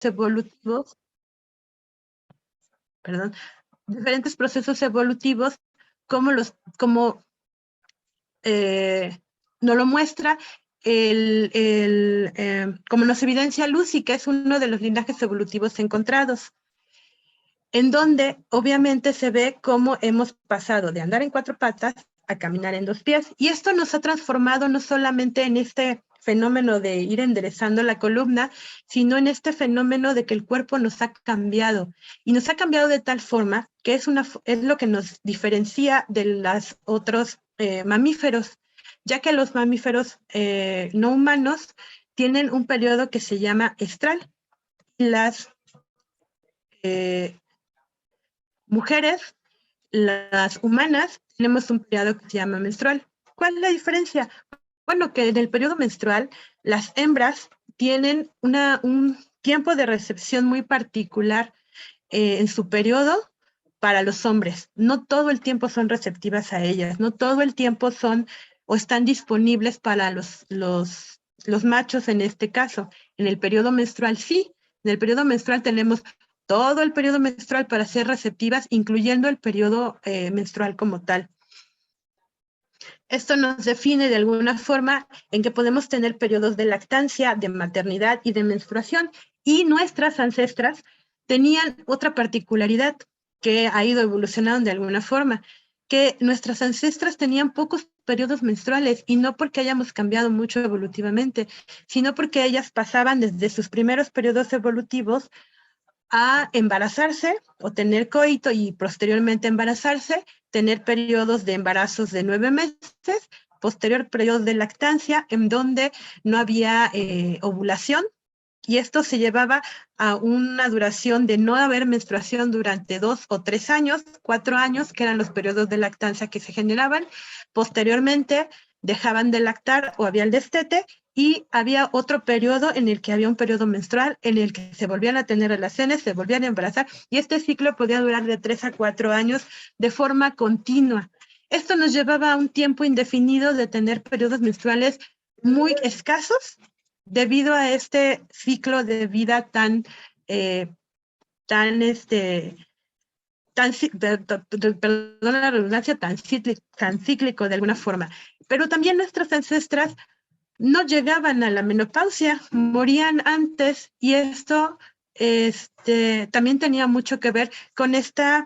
evolutivos, como nos lo muestra como nos evidencia Lucy, que es uno de los linajes evolutivos encontrados, en donde obviamente se ve cómo hemos pasado de andar en 4 patas a caminar en 2 pies. Y esto nos ha transformado no solamente en este fenómeno de ir enderezando la columna, sino en este fenómeno de que el cuerpo nos ha cambiado. Y nos ha cambiado de tal forma que es lo que nos diferencia de los otros mamíferos, ya que los mamíferos no humanos tienen un periodo que se llama estral. Las mujeres, las humanas, tenemos un periodo que se llama menstrual. ¿Cuál es la diferencia? Bueno, que en el periodo menstrual las hembras tienen un tiempo de recepción muy particular en su periodo para los hombres. No todo el tiempo son receptivas a ellas, no todo el tiempo son o están disponibles para los machos en este caso. En el periodo menstrual sí, en el periodo menstrual tenemos todo el periodo menstrual para ser receptivas, incluyendo el periodo menstrual como tal. Esto nos define de alguna forma en que podemos tener periodos de lactancia, de maternidad y de menstruación. Y nuestras ancestras tenían otra particularidad que ha ido evolucionando de alguna forma, que nuestras ancestras tenían pocos periodos menstruales, y no porque hayamos cambiado mucho evolutivamente, sino porque ellas pasaban desde sus primeros periodos evolutivos a embarazarse o tener coito y posteriormente embarazarse, tener periodos de embarazos de 9 meses, posterior periodos de lactancia en donde no había ovulación, y esto se llevaba a una duración de no haber menstruación durante 2 o 3 años, 4 años, que eran los periodos de lactancia que se generaban. Posteriormente dejaban de lactar o había el destete, y había otro periodo en el que había un periodo menstrual en el que se volvían a tener relaciones, se volvían a embarazar, y este ciclo podía durar de 3 a 4 años de forma continua. Esto nos llevaba a un tiempo indefinido de tener periodos menstruales muy escasos debido a este ciclo de vida tan perdón la redundancia, tan cíclico de alguna forma. Pero también nuestras ancestras no llegaban a la menopausia, morían antes, y esto también tenía mucho que ver con estos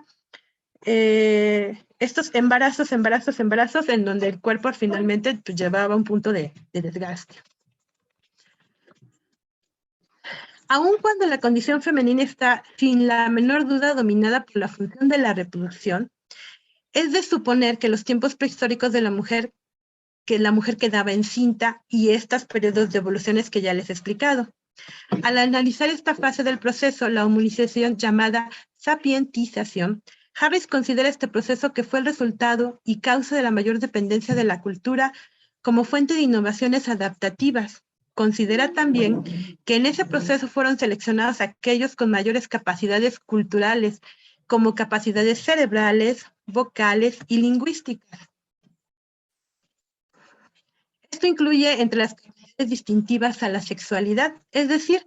embarazos, en donde el cuerpo finalmente pues, llevaba a un punto de desgaste. Aun cuando la condición femenina está sin la menor duda dominada por la función de la reproducción, es de suponer que los tiempos prehistóricos de la mujer quedaba encinta, y estos periodos de evoluciones que ya les he explicado. Al analizar esta fase del proceso, la hominización llamada sapientización, Harris considera este proceso que fue el resultado y causa de la mayor dependencia de la cultura como fuente de innovaciones adaptativas. Considera también que en ese proceso fueron seleccionados aquellos con mayores capacidades culturales, como capacidades cerebrales, vocales y lingüísticas. Esto incluye entre las capacidades distintivas a la sexualidad, es decir,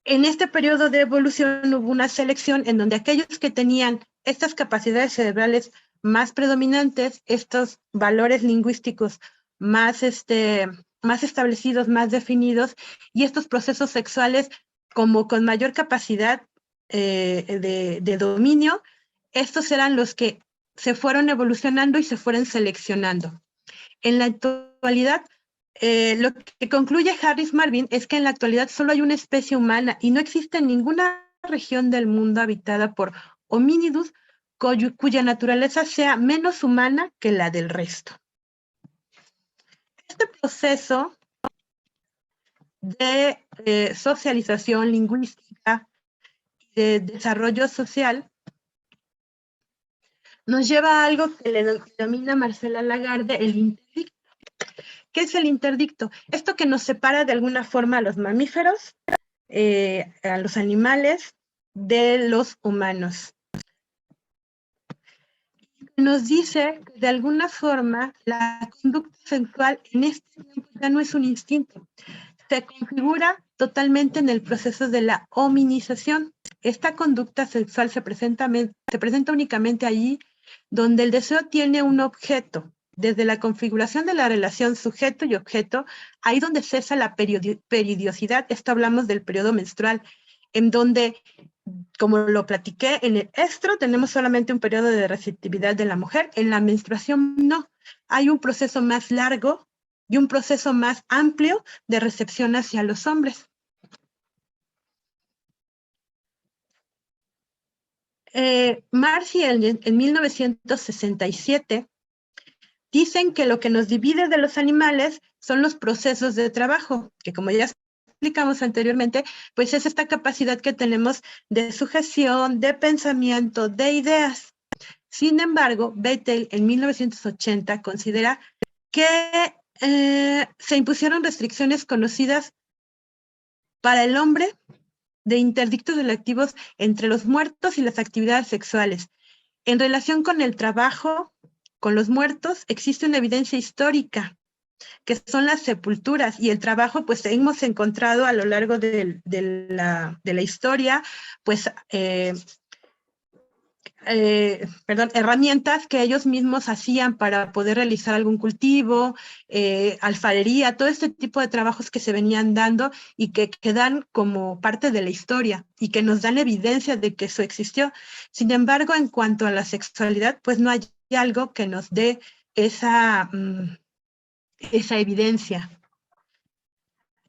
en este periodo de evolución hubo una selección en donde aquellos que tenían estas capacidades cerebrales más predominantes, estos valores lingüísticos más establecidos, más definidos, y estos procesos sexuales como con mayor capacidad de dominio, estos eran los que se fueron evolucionando y se fueron seleccionando. En la actualidad, lo que concluye Harris Marvin es que en la actualidad solo hay una especie humana y no existe ninguna región del mundo habitada por homínidos cuya naturaleza sea menos humana que la del resto. Este proceso de socialización lingüística y de desarrollo social nos lleva a algo que le denomina Marcela Lagarde el interdicto. ¿Qué es el interdicto? Esto que nos separa de alguna forma a los mamíferos, a los animales, de los humanos. Nos dice que de alguna forma la conducta sexual en este tiempo ya no es un instinto, se configura totalmente en el proceso de la hominización. Esta conducta sexual se presenta únicamente allí donde el deseo tiene un objeto. Desde la configuración de la relación sujeto y objeto, ahí donde cesa la periodicidad, esto hablamos del periodo menstrual, en donde, como lo platiqué, en el estro tenemos solamente un periodo de receptividad de la mujer, en la menstruación no. Hay un proceso más largo y un proceso más amplio de recepción hacia los hombres. Marcy en 1967 dicen que lo que nos divide de los animales son los procesos de trabajo, que como ya explicamos anteriormente, pues es esta capacidad que tenemos de sujeción, de pensamiento, de ideas. Sin embargo, Bethel en 1980 considera que se impusieron restricciones conocidas para el hombre de interdictos selectivos entre los muertos y las actividades sexuales. En relación con el trabajo con los muertos, existe una evidencia histórica, que son las sepulturas, y el trabajo, pues hemos encontrado a lo largo de la historia, pues herramientas que ellos mismos hacían para poder realizar algún cultivo, alfarería, todo este tipo de trabajos que se venían dando y que quedan como parte de la historia y que nos dan evidencia de que eso existió. Sin embargo, en cuanto a la sexualidad, pues no hay algo que nos dé esa evidencia.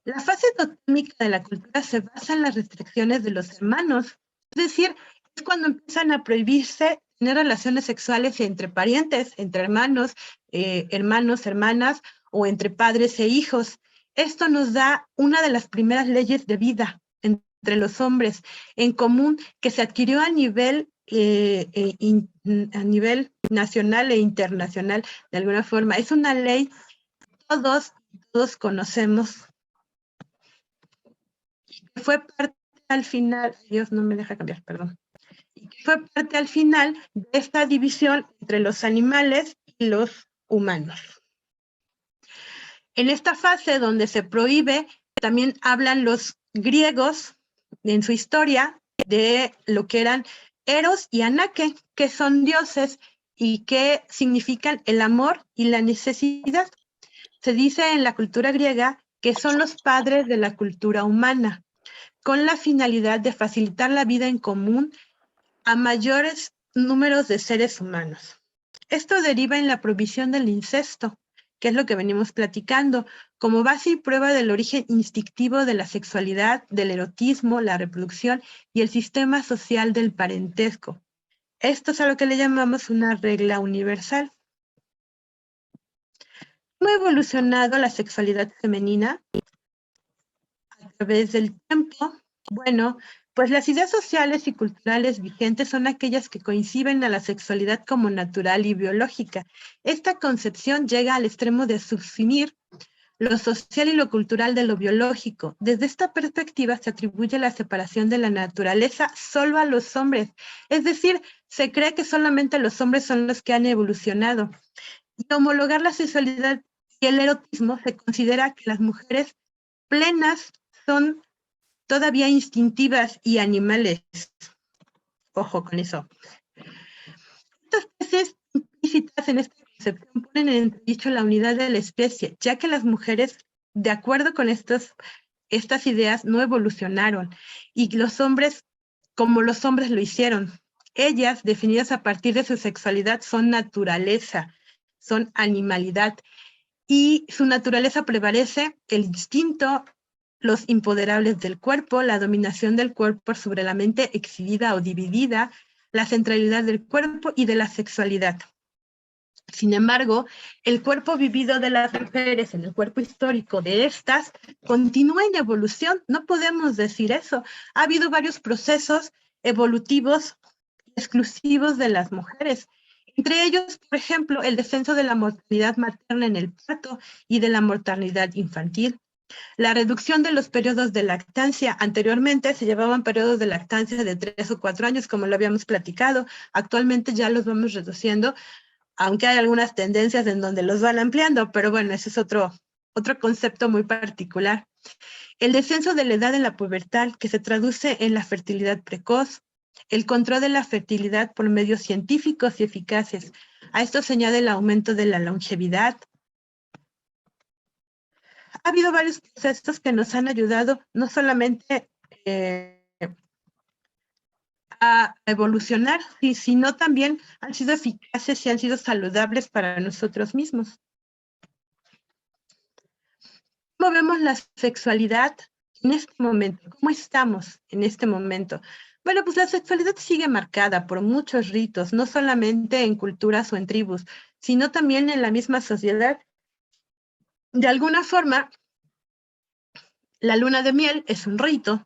La fase totémica de la cultura se basa en las restricciones de los hermanos, es decir, es cuando empiezan a prohibirse tener relaciones sexuales entre parientes, entre hermanos, hermanos, hermanas, o entre padres e hijos. Esto nos da una de las primeras leyes de vida entre los hombres en común que se adquirió a nivel nacional e internacional, de alguna forma. Es una ley que todos conocemos. Fue parte al final, Dios no me deja cambiar, perdón, y que fue parte al final de esta división entre los animales y los humanos. En esta fase donde se prohíbe, también hablan los griegos en su historia de lo que eran Eros y Anaque, que son dioses y que significan el amor y la necesidad. Se dice en la cultura griega que son los padres de la cultura humana, con la finalidad de facilitar la vida en común a mayores números de seres humanos. Esto deriva en la prohibición del incesto, que es lo que venimos platicando, como base y prueba del origen instintivo de la sexualidad, del erotismo, la reproducción y el sistema social del parentesco. Esto es a lo que le llamamos una regla universal. ¿Cómo ha evolucionado la sexualidad femenina a través del tiempo? Bueno, pues las ideas sociales y culturales vigentes son aquellas que coinciden a la sexualidad como natural y biológica. Esta concepción llega al extremo de subsumir lo social y lo cultural de lo biológico. Desde esta perspectiva se atribuye la separación de la naturaleza solo a los hombres. Es decir, se cree que solamente los hombres son los que han evolucionado. Y homologar la sexualidad y el erotismo se considera que las mujeres plenas son todavía instintivas y animales. Ojo con eso. Estas tesis implícitas en esta concepción ponen en entredicho la unidad de la especie, ya que las mujeres, de acuerdo con estas ideas, no evolucionaron, y los hombres, como los hombres lo hicieron. Ellas, definidas a partir de su sexualidad, son naturaleza, son animalidad, y su naturaleza prevalece el instinto, los imponderables del cuerpo, la dominación del cuerpo sobre la mente exhibida o dividida, la centralidad del cuerpo y de la sexualidad. Sin embargo, el cuerpo vivido de las mujeres, en el cuerpo histórico de estas, continúa en evolución. No podemos decir eso. Ha habido varios procesos evolutivos exclusivos de las mujeres. Entre ellos, por ejemplo, el descenso de la mortalidad materna en el parto y de la mortalidad infantil. La reducción de los periodos de lactancia. Anteriormente se llevaban periodos de lactancia de 3 o 4 años, como lo habíamos platicado. Actualmente ya los vamos reduciendo, aunque hay algunas tendencias en donde los van ampliando, pero bueno, ese es otro concepto muy particular. El descenso de la edad en la pubertad, que se traduce en la fertilidad precoz, el control de la fertilidad por medios científicos y eficaces. A esto se añade el aumento de la longevidad. Ha habido varios procesos que nos han ayudado no solamente a evolucionar, sino también han sido eficaces y han sido saludables para nosotros mismos. ¿Cómo vemos la sexualidad en este momento? ¿Cómo estamos en este momento? Bueno, pues la sexualidad sigue marcada por muchos ritos, no solamente en culturas o en tribus, sino también en la misma sociedad. De alguna forma, la luna de miel es un rito,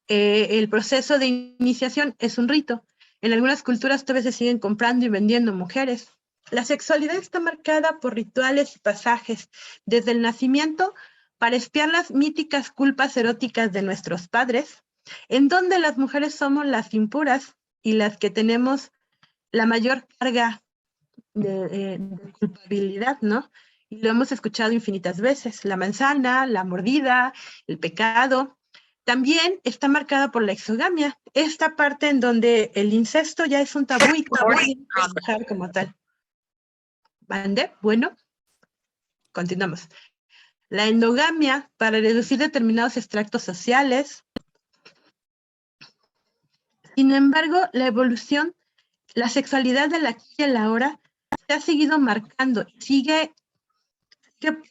el proceso de iniciación es un rito. En algunas culturas todavía se siguen comprando y vendiendo mujeres. La sexualidad está marcada por rituales y pasajes, desde el nacimiento para expiar las míticas culpas eróticas de nuestros padres, en donde las mujeres somos las impuras y las que tenemos la mayor carga de culpabilidad, ¿no? Y lo hemos escuchado infinitas veces, la manzana, la mordida, el pecado. También está marcada por la exogamia, esta parte en donde el incesto ya es un tabú y trabajar como tal. ¿Vale? Bueno, continuamos. La endogamia para reducir determinados extractos sociales. Sin embargo, la evolución, la sexualidad de la aquí y la ahora se ha seguido marcando y sigue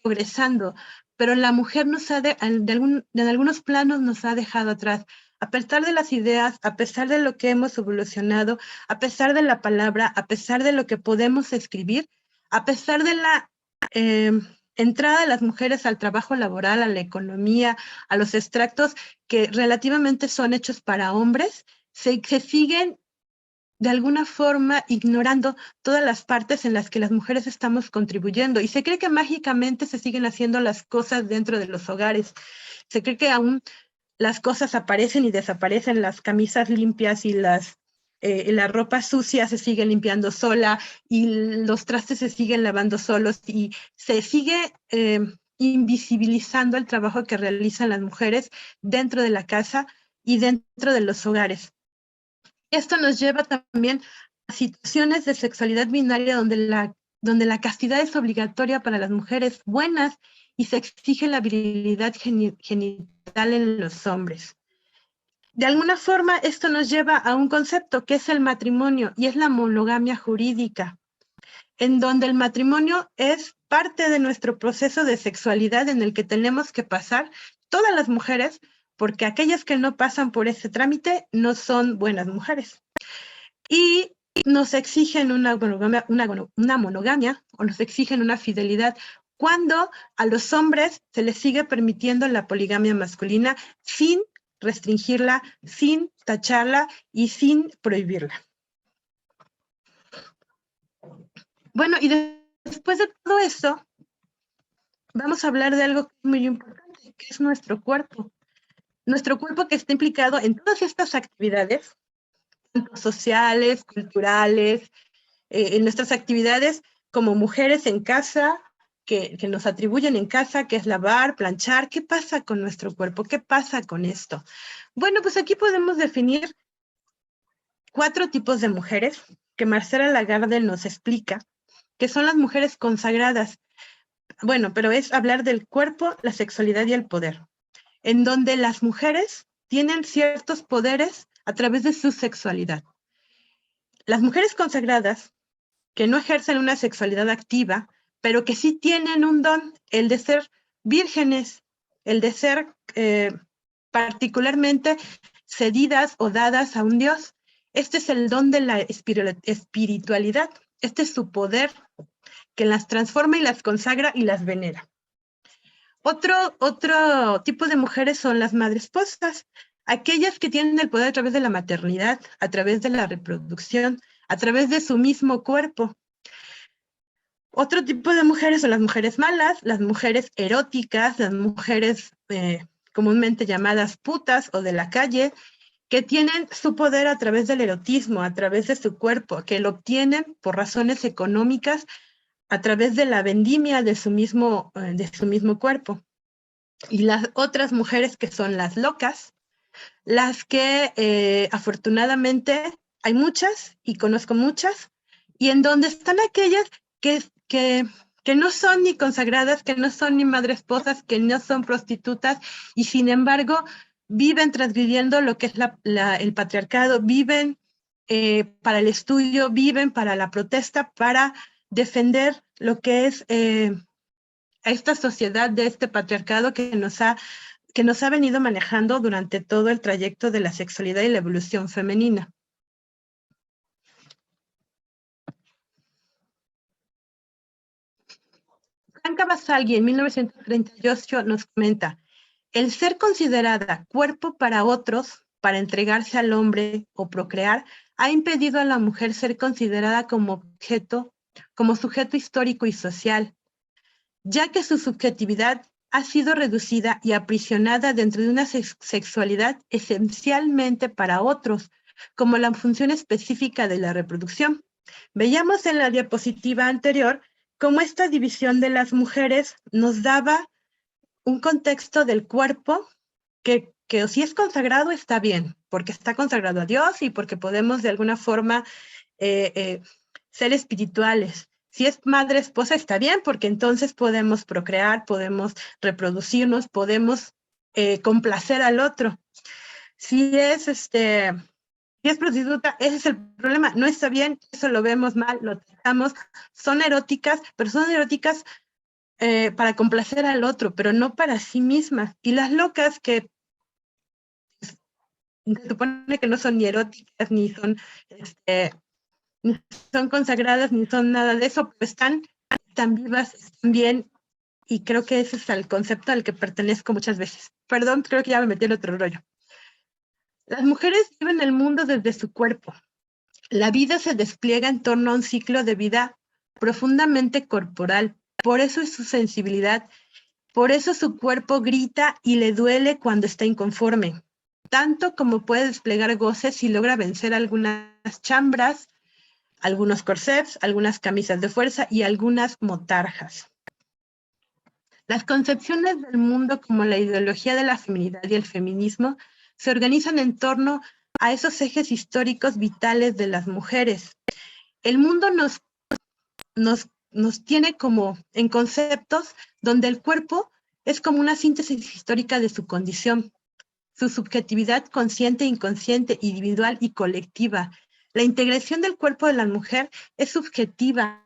progresando, pero la mujer nos ha en algunos planos nos ha dejado atrás. A pesar de las ideas, a pesar de lo que hemos evolucionado, a pesar de la palabra, a pesar de lo que podemos escribir, a pesar de la entrada de las mujeres al trabajo laboral, a la economía, a los extractos que relativamente son hechos para hombres, se siguen de alguna forma ignorando todas las partes en las que las mujeres estamos contribuyendo y se cree que mágicamente se siguen haciendo las cosas dentro de los hogares. Se cree que aún las cosas aparecen y desaparecen, las camisas limpias y la ropa sucia se sigue limpiando sola y los trastes se siguen lavando solos y se sigue invisibilizando el trabajo que realizan las mujeres dentro de la casa y dentro de los hogares. Esto nos lleva también a situaciones de sexualidad binaria donde la castidad es obligatoria para las mujeres buenas y se exige la virilidad genital en los hombres. De alguna forma, esto nos lleva a un concepto que es el matrimonio y es la monogamia jurídica, en donde el matrimonio es parte de nuestro proceso de sexualidad en el que tenemos que pasar todas las mujeres, porque aquellas que no pasan por ese trámite no son buenas mujeres. Y nos exigen una monogamia o nos exigen una fidelidad cuando a los hombres se les sigue permitiendo la poligamia masculina sin restringirla, sin tacharla y sin prohibirla. Bueno, y después de todo eso, vamos a hablar de algo muy importante, que es nuestro cuerpo. Nuestro cuerpo que está implicado en todas estas actividades, tanto sociales, culturales, en nuestras actividades como mujeres en casa, que nos atribuyen en casa, que es lavar, planchar. ¿Qué pasa con nuestro cuerpo? ¿Qué pasa con esto? Bueno, pues aquí podemos definir 4 tipos de mujeres que Marcela Lagarde nos explica, que son las mujeres consagradas. Bueno, pero es hablar del cuerpo, la sexualidad y el poder, en donde las mujeres tienen ciertos poderes a través de su sexualidad. Las mujeres consagradas, que no ejercen una sexualidad activa, pero que sí tienen un don, el de ser vírgenes, el de ser particularmente cedidas o dadas a un Dios. Este es el don de la espiritualidad, este es su poder que las transforma y las consagra y las venera. Otro tipo de mujeres son las madresposas, aquellas que tienen el poder a través de la maternidad, a través de la reproducción, a través de su mismo cuerpo. Otro tipo de mujeres son las mujeres malas, las mujeres eróticas, las mujeres comúnmente llamadas putas o de la calle, que tienen su poder a través del erotismo, a través de su cuerpo, que lo obtienen por razones económicas, a través de la vendimia de su mismo cuerpo. y las otras mujeres que son las locas, las que afortunadamente hay muchas y conozco muchas, y en donde están aquellas que no son ni consagradas, que no son ni madres esposas, que no son prostitutas, y sin embargo viven transgrediendo lo que es el patriarcado, viven para el estudio, viven para la protesta, para defender lo que es esta sociedad de este patriarcado que nos ha venido manejando durante todo el trayecto de la sexualidad y la evolución femenina. Blanca Basalgui en 1938 nos comenta: el ser considerada cuerpo para otros, para entregarse al hombre o procrear, ha impedido a la mujer ser considerada como objeto, como sujeto histórico y social, ya que su subjetividad ha sido reducida y aprisionada dentro de una sexualidad esencialmente para otros, como la función específica de la reproducción. Veíamos en la diapositiva anterior cómo esta división de las mujeres nos daba un contexto del cuerpo que si es consagrado está bien, porque está consagrado a Dios y porque podemos de alguna forma ser espirituales. Si es madre esposa está bien, porque entonces podemos procrear, podemos reproducirnos, podemos complacer al otro. Si es prostituta, ese es el problema, no está bien, eso lo vemos mal, lo tratamos, son eróticas, pero son eróticas para complacer al otro, pero no para sí mismas. Y las locas que se supone que no son ni eróticas, ni son consagradas, ni son nada de eso, pero están vivas, están bien, y creo que ese es el concepto al que pertenezco muchas veces. Perdón, creo que ya me metí en otro rollo. Las mujeres viven el mundo desde su cuerpo. La vida se despliega en torno a un ciclo de vida profundamente corporal. Por eso es su sensibilidad, por eso su cuerpo grita y le duele cuando está inconforme, tanto como puede desplegar goces si logra vencer algunas chambras, algunos corsets, algunas camisas de fuerza y algunas motarjas. Las concepciones del mundo como la ideología de la feminidad y el feminismo se organizan en torno a esos ejes históricos vitales de las mujeres. El mundo nos tiene como en conceptos donde el cuerpo es como una síntesis histórica de su condición, su subjetividad consciente, inconsciente, individual y colectiva. La integración del cuerpo de la mujer es subjetiva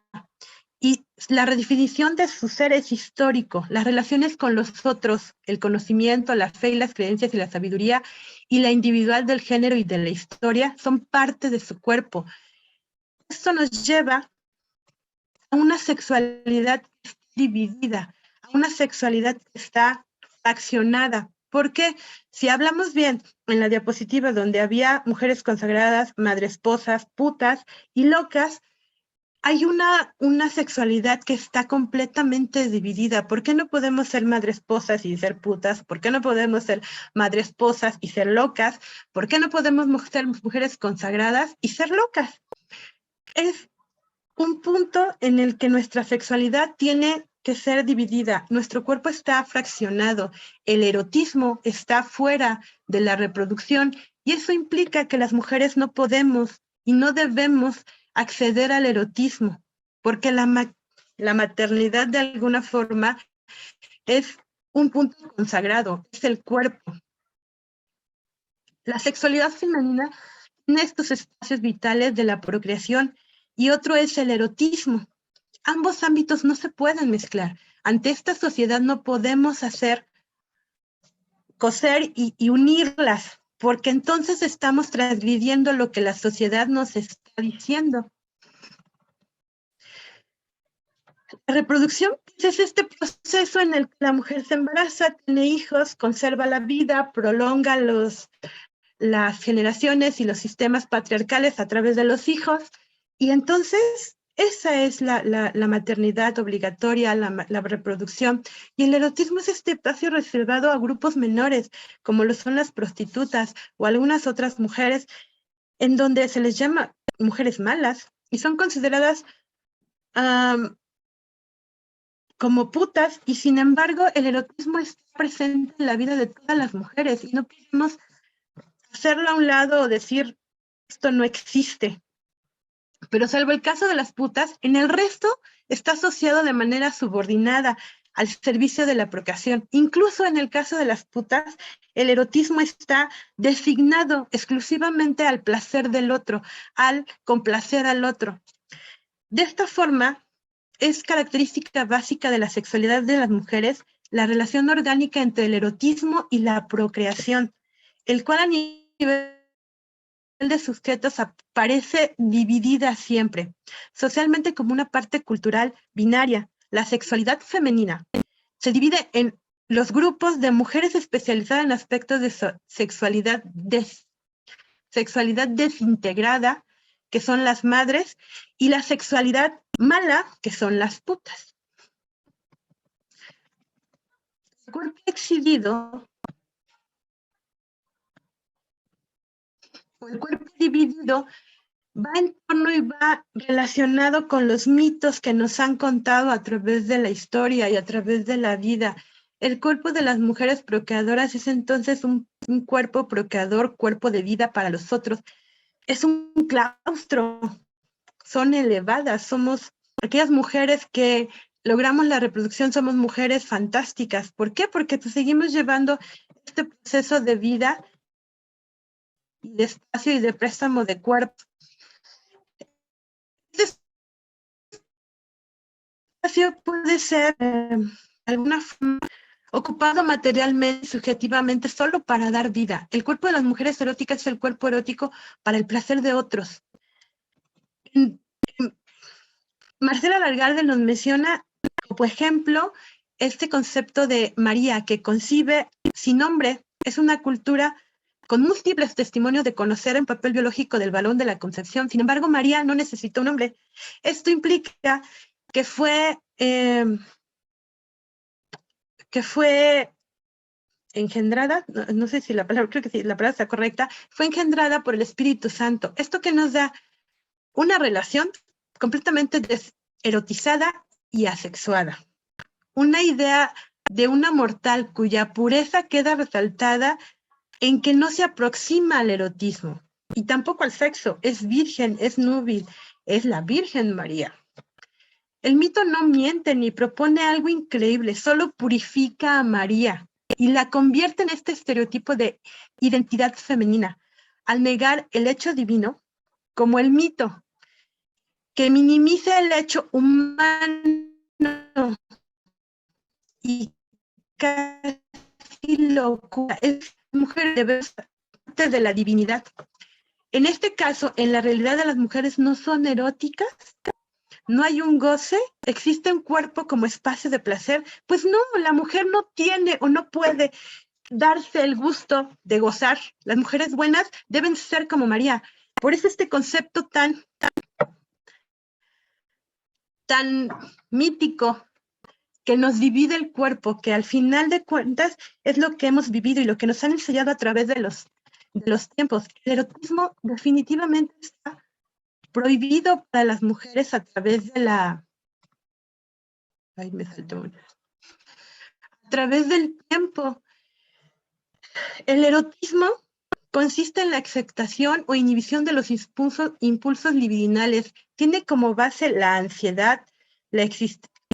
y la redefinición de su ser es histórico. Las relaciones con los otros, el conocimiento, la fe y las creencias y la sabiduría y la individual del género y de la historia son parte de su cuerpo. Esto nos lleva a una sexualidad dividida, a una sexualidad que está fraccionada. Porque si hablamos bien en la diapositiva donde había mujeres consagradas, madresposas, putas y locas, hay una sexualidad que está completamente dividida. ¿Por qué no podemos ser madresposas y ser putas? ¿Por qué no podemos ser madresposas y ser locas? ¿Por qué no podemos ser mujeres consagradas y ser locas? Es un punto en el que nuestra sexualidad tiene que ser dividida. Nuestro cuerpo está fraccionado. El erotismo está fuera de la reproducción y eso implica que las mujeres no podemos y no debemos acceder al erotismo, porque la maternidad de alguna forma es un punto consagrado, es el cuerpo. La sexualidad femenina tiene estos espacios vitales de la procreación y otro es el erotismo. Ambos ámbitos no se pueden mezclar. Ante esta sociedad no podemos coser y unirlas, porque entonces estamos transgrediendo lo que la sociedad nos está diciendo. La reproducción es este proceso en el que la mujer se embaraza, tiene hijos, conserva la vida, prolonga las generaciones y los sistemas patriarcales a través de los hijos, y entonces esa es la maternidad obligatoria, la reproducción, y el erotismo es este espacio reservado a grupos menores, como lo son las prostitutas o algunas otras mujeres, en donde se les llama mujeres malas, y son consideradas como putas, y sin embargo el erotismo está presente en la vida de todas las mujeres y no podemos hacerlo a un lado o decir esto no existe. Pero salvo el caso de las putas, en el resto está asociado de manera subordinada al servicio de la procreación. Incluso en el caso de las putas, el erotismo está designado exclusivamente al placer del otro, al complacer al otro. De esta forma, es característica básica de la sexualidad de las mujeres la relación orgánica entre el erotismo y la procreación, el cual a nivel de sujetos aparece dividida siempre, socialmente como una parte cultural binaria. La sexualidad femenina se divide en los grupos de mujeres especializadas en aspectos de sexualidad desintegrada, que son las madres, y la sexualidad mala, que son las putas. El cuerpo exhibido o el cuerpo dividido va en torno y va relacionado con los mitos que nos han contado a través de la historia y a través de la vida. El cuerpo de las mujeres procreadoras es entonces un cuerpo procreador, cuerpo de vida para los otros. Es un claustro, son elevadas, somos aquellas mujeres que logramos la reproducción, somos mujeres fantásticas. ¿Por qué? Porque pues, seguimos llevando este proceso de vida y de espacio y de préstamo de cuerpo. Este espacio puede ser de alguna forma ocupado materialmente, subjetivamente, solo para dar vida. El cuerpo de las mujeres eróticas es el cuerpo erótico para el placer de otros. Marcela Lagarde nos menciona, por ejemplo, este concepto de María, que concibe sin nombre, es una cultura con múltiples testimonios de conocer el papel biológico del varón de la concepción. Sin embargo, María no necesita un nombre. Esto implica que fue engendrada, no sé si la palabra, creo que sí, la palabra está correcta, fue engendrada por el Espíritu Santo. Esto que nos da una relación completamente erotizada y asexuada. Una idea de una mortal cuya pureza queda resaltada en que no se aproxima al erotismo y tampoco al sexo, es virgen, es núbil, es la Virgen María. El mito no miente ni propone algo increíble, solo purifica a María y la convierte en este estereotipo de identidad femenina, al negar el hecho divino como el mito, que minimiza el hecho humano y casi locura. Es mujer de parte de la divinidad. En este caso, en la realidad de las mujeres no son eróticas, no hay un goce, existe un cuerpo como espacio de placer. Pues no, la mujer no tiene o no puede darse el gusto de gozar. Las mujeres buenas deben ser como María. Por eso este concepto tan mítico que nos divide el cuerpo, que al final de cuentas es lo que hemos vivido y lo que nos han enseñado a través de los tiempos. El erotismo definitivamente está prohibido para las mujeres a través de la... Ay, me saltó una. A través del tiempo. El erotismo consiste en la aceptación o inhibición de los impulsos libidinales. Tiene como base la ansiedad, la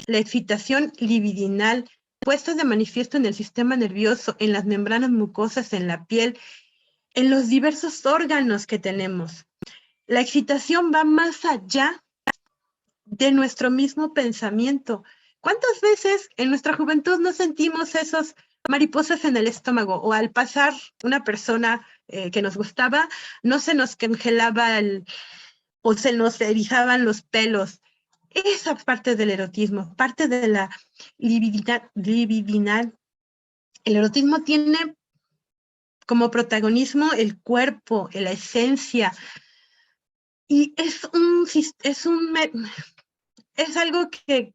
excitación libidinal, puestas de manifiesto en el sistema nervioso, en las membranas mucosas, en la piel, en los diversos órganos que tenemos. La excitación va más allá de nuestro mismo pensamiento. ¿Cuántas veces en nuestra juventud no sentimos esos mariposas en el estómago o al pasar una persona que nos gustaba, no se nos congelaba o se nos erizaban los pelos? Esa parte del erotismo, parte de la libidinal. El erotismo tiene como protagonismo el cuerpo, la esencia, y es algo que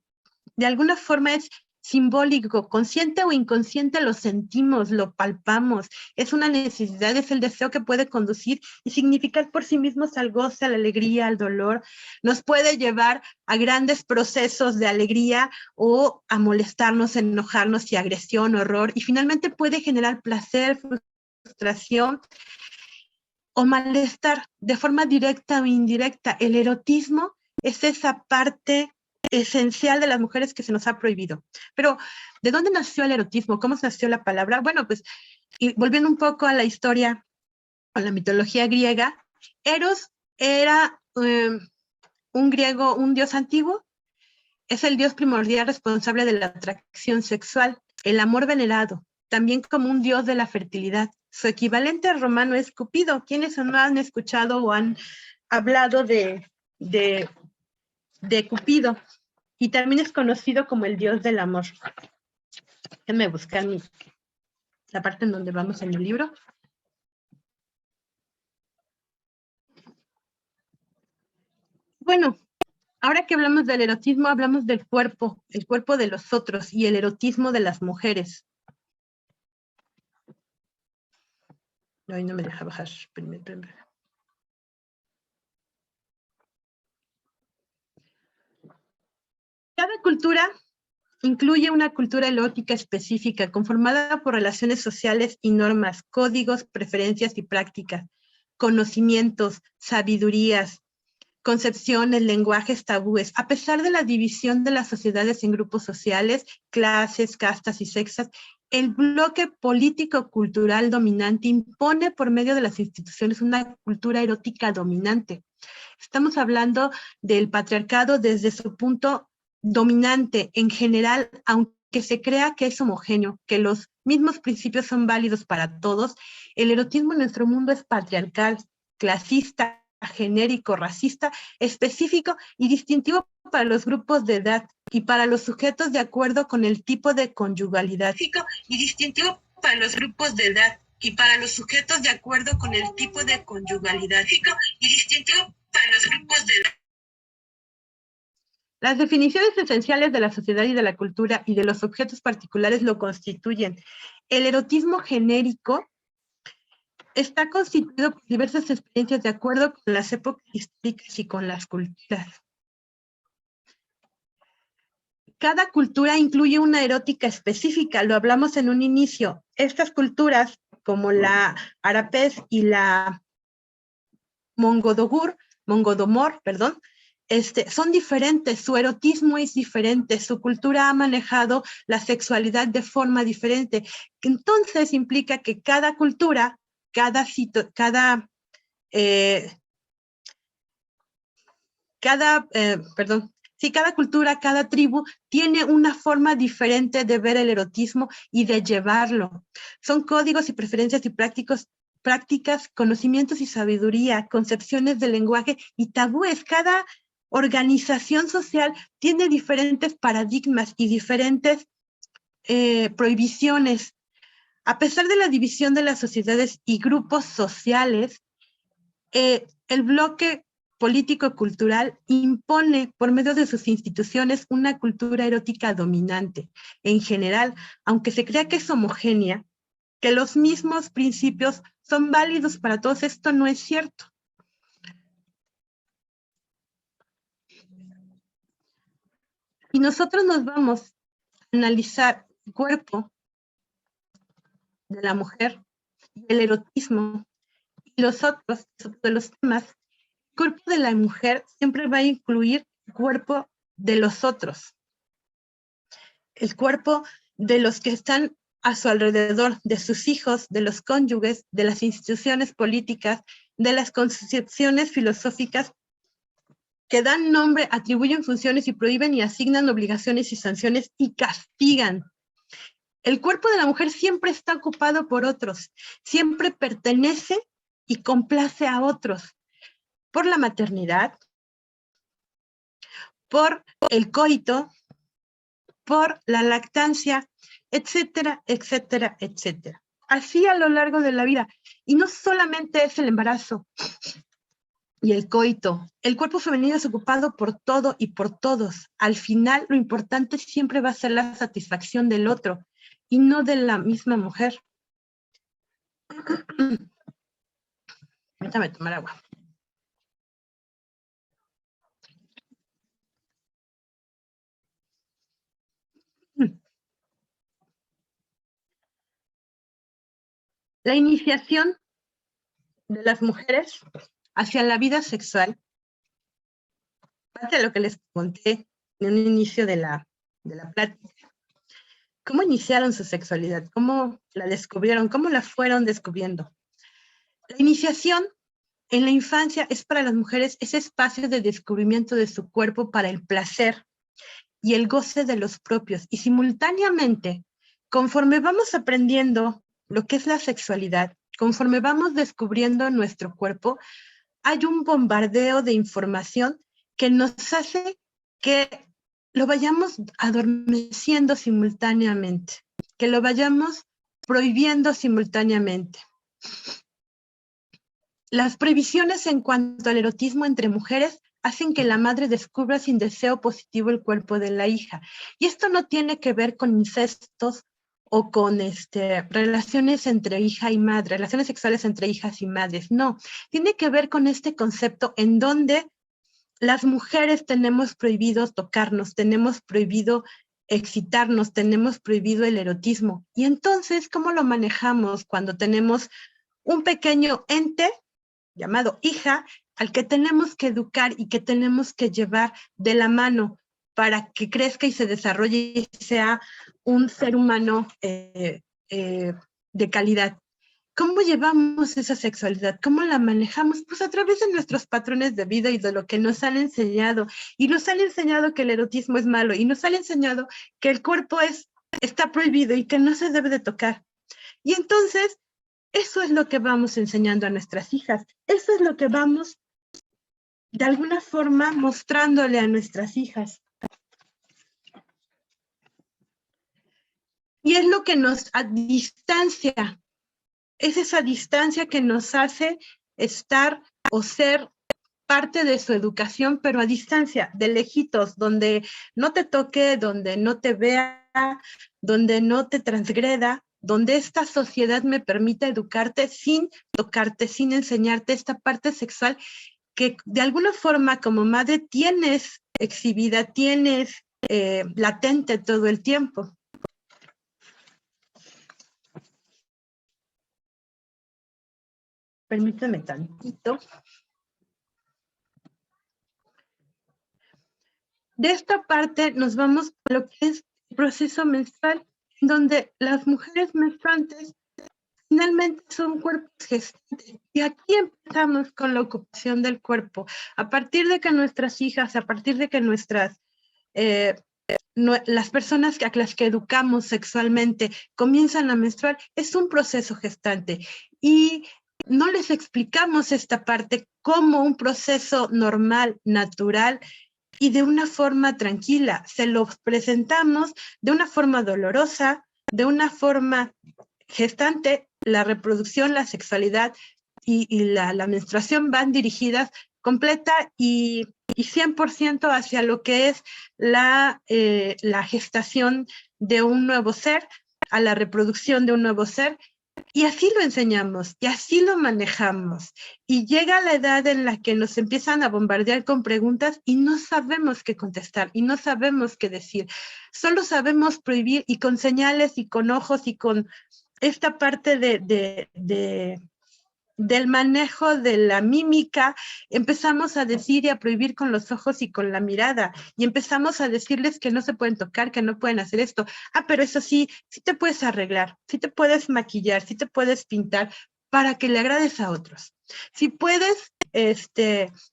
de alguna forma es simbólico, consciente o inconsciente lo sentimos, lo palpamos, es una necesidad, es el deseo que puede conducir y significar por sí mismos al goce, a la alegría, al dolor, nos puede llevar a grandes procesos de alegría o a molestarnos, enojarnos y agresión, horror, y finalmente puede generar placer, frustración o malestar de forma directa o indirecta. El erotismo es esa parte esencial de las mujeres que se nos ha prohibido. Pero, ¿de dónde nació el erotismo? ¿Cómo nació la palabra? Bueno, pues, y volviendo un poco a la historia, a la mitología griega, Eros era un griego, un dios antiguo, es el dios primordial responsable de la atracción sexual, el amor venerado, también como un dios de la fertilidad. Su equivalente romano es Cupido. ¿Quiénes no han escuchado o han hablado de Cupido? Y también es conocido como el dios del amor. Déjenme buscar la parte en donde vamos en el libro. Bueno, ahora que hablamos del erotismo, hablamos del cuerpo, el cuerpo de los otros y el erotismo de las mujeres. Ay, no me deja bajar. Primero. Cada cultura incluye una cultura erótica específica conformada por relaciones sociales y normas, códigos, preferencias y prácticas, conocimientos, sabidurías, concepciones, lenguajes, tabúes. A pesar de la división de las sociedades en grupos sociales, clases, castas y sexos, el bloque político-cultural dominante impone por medio de las instituciones una cultura erótica dominante. Estamos hablando del patriarcado desde su punto dominante en general, aunque se crea que es homogéneo, que los mismos principios son válidos para todos. El erotismo en nuestro mundo es patriarcal, clasista, genérico, racista, específico y distintivo para los grupos de edad y para los sujetos de acuerdo con el tipo de conyugalidad. Y distintivo para los grupos de edad y para los sujetos de acuerdo con el tipo de conyugalidad. Y distintivo para los grupos de edad. Las definiciones esenciales de la sociedad y de la cultura y de los objetos particulares lo constituyen. El erotismo genérico está constituido por diversas experiencias de acuerdo con las épocas históricas y con las culturas. Cada cultura incluye una erótica específica, lo hablamos en un inicio. Estas culturas, como la Arapés y la Mongodomor, son diferentes, su erotismo es diferente, su cultura ha manejado la sexualidad de forma diferente. Entonces implica que cada cultura, cada cultura, cada tribu tiene una forma diferente de ver el erotismo y de llevarlo. Son códigos y preferencias y prácticas, conocimientos y sabiduría, concepciones del lenguaje y tabúes. Cada organización social tiene diferentes paradigmas y diferentes prohibiciones. A pesar de la división de las sociedades y grupos sociales, el bloque político-cultural impone por medio de sus instituciones una cultura erótica dominante. En general, aunque se crea que es homogénea, que los mismos principios son válidos para todos, esto no es cierto. Y nosotros nos vamos a analizar el cuerpo de la mujer y el erotismo y los otros de los temas. El cuerpo de la mujer siempre va a incluir el cuerpo de los otros, el cuerpo de los que están a su alrededor, de sus hijos, de los cónyuges, de las instituciones políticas, de las concepciones filosóficas que dan nombre, atribuyen funciones y prohíben y asignan obligaciones y sanciones y castigan. El cuerpo de la mujer siempre está ocupado por otros, siempre pertenece y complace a otros, por la maternidad, por el coito, por la lactancia, etcétera, etcétera, etcétera. Así a lo largo de la vida. Y no solamente es el embarazo. y el coito. El cuerpo femenino es ocupado por todo y por todos. Al final, lo importante siempre va a ser la satisfacción del otro y no de la misma mujer. Déjame tomar agua. La iniciación de las mujeres hacia la vida sexual, parte de lo que les conté en un inicio de la plática. ¿Cómo iniciaron su sexualidad? ¿Cómo la descubrieron? ¿Cómo la fueron descubriendo? La iniciación en la infancia es para las mujeres ese espacio de descubrimiento de su cuerpo para el placer y el goce de los propios. Y simultáneamente, conforme vamos aprendiendo lo que es la sexualidad, conforme vamos descubriendo nuestro cuerpo, hay un bombardeo de información que nos hace que lo vayamos adormeciendo simultáneamente, que lo vayamos prohibiendo simultáneamente. Las prohibiciones en cuanto al erotismo entre mujeres hacen que la madre descubra sin deseo positivo el cuerpo de la hija. Y esto no tiene que ver con incestos o con relaciones entre hija y madre, relaciones sexuales entre hijas y madres, no. Tiene que ver con este concepto en donde las mujeres tenemos prohibido tocarnos, tenemos prohibido excitarnos, tenemos prohibido el erotismo. Y entonces, ¿cómo lo manejamos cuando tenemos un pequeño ente llamado hija, al que tenemos que educar y que tenemos que llevar de la mano para que crezca y se desarrolle y sea un ser humano de calidad? ¿Cómo llevamos esa sexualidad? ¿Cómo la manejamos? Pues a través de nuestros patrones de vida y de lo que nos han enseñado. Y nos han enseñado que el erotismo es malo y nos han enseñado que el cuerpo está prohibido y que no se debe de tocar. Y entonces, eso es lo que vamos enseñando a nuestras hijas. Eso es lo que vamos, de alguna forma, mostrándole a nuestras hijas. Y es lo que nos distancia. Es esa distancia que nos hace estar o ser parte de su educación, pero a distancia, de lejitos, donde no te toque, donde no te vea, donde no te transgreda, donde esta sociedad me permita educarte sin tocarte, sin enseñarte esta parte sexual que de alguna forma como madre tienes exhibida, tienes latente todo el tiempo. Permíteme tantito. De esta parte nos vamos a lo que es el proceso menstrual, donde las mujeres menstruantes finalmente son cuerpos gestantes. Y aquí empezamos con la ocupación del cuerpo. A partir de que nuestras hijas, a partir de que las personas a las que educamos sexualmente comienzan a menstruar, es un proceso gestante. Y no les explicamos esta parte como un proceso normal, natural, y de una forma tranquila. Se los presentamos de una forma dolorosa, de una forma gestante. La reproducción, la sexualidad y la menstruación van dirigidas completa y 100% hacia lo que es la gestación de un nuevo ser, a la reproducción de un nuevo ser. Y así lo enseñamos, y así lo manejamos. Y llega la edad en la que nos empiezan a bombardear con preguntas y no sabemos qué contestar, y no sabemos qué decir. Solo sabemos prohibir, y con señales, y con ojos, y con esta parte del manejo de la mímica, empezamos a decir y a prohibir con los ojos y con la mirada, y empezamos a decirles que no se pueden tocar, que no pueden hacer esto. Ah, pero eso sí, sí te puedes arreglar, sí te puedes maquillar, sí te puedes pintar para que le agrades a otros. Sí puedes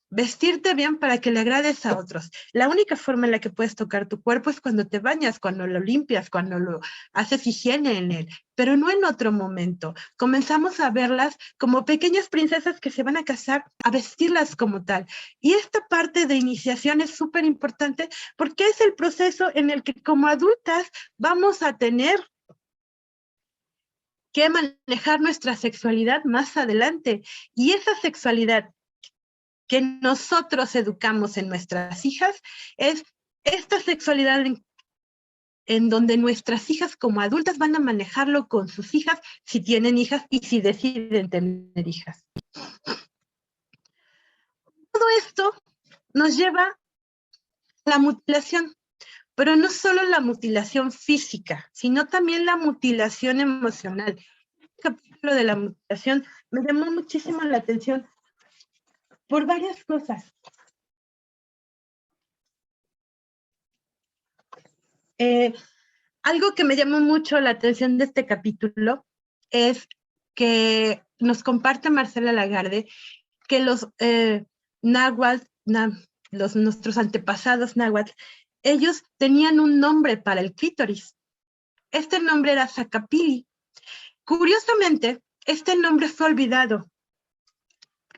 vestirte bien para que le agrades a otros. La única forma en la que puedes tocar tu cuerpo es cuando te bañas, cuando lo limpias, cuando lo haces higiene en él, pero no en otro momento. Comenzamos a verlas como pequeñas princesas que se van a casar, a vestirlas como tal. Y esta parte de iniciación es súper importante porque es el proceso en el que como adultas vamos a tener que manejar nuestra sexualidad más adelante. Y esa sexualidad que nosotros educamos en nuestras hijas es esta sexualidad en donde nuestras hijas como adultas van a manejarlo con sus hijas si tienen hijas y si deciden tener hijas. Todo esto nos lleva a la mutilación, pero no solo la mutilación física, sino también la mutilación emocional. El capítulo de la mutilación me llamó muchísimo la atención por varias cosas. Algo que me llamó mucho la atención de este capítulo es que nos comparte Marcela Lagarde que los náhuatl, nuestros antepasados náhuatl, ellos tenían un nombre para el clítoris. Este nombre era Zacapili. Curiosamente, este nombre fue olvidado.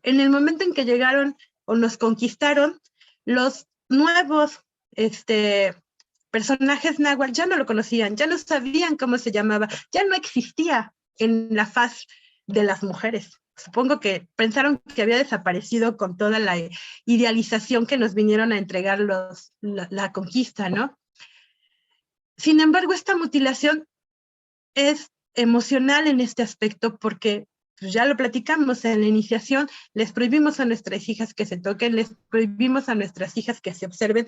En el momento en que llegaron o nos conquistaron, los nuevos personajes náhuatl ya no lo conocían, ya no sabían cómo se llamaba, ya no existía en la faz de las mujeres. Supongo que pensaron que había desaparecido con toda la idealización que nos vinieron a entregar la conquista, ¿no? Sin embargo, esta mutilación es emocional en este aspecto porque pues ya lo platicamos en la iniciación, les prohibimos a nuestras hijas que se toquen, les prohibimos a nuestras hijas que se observen.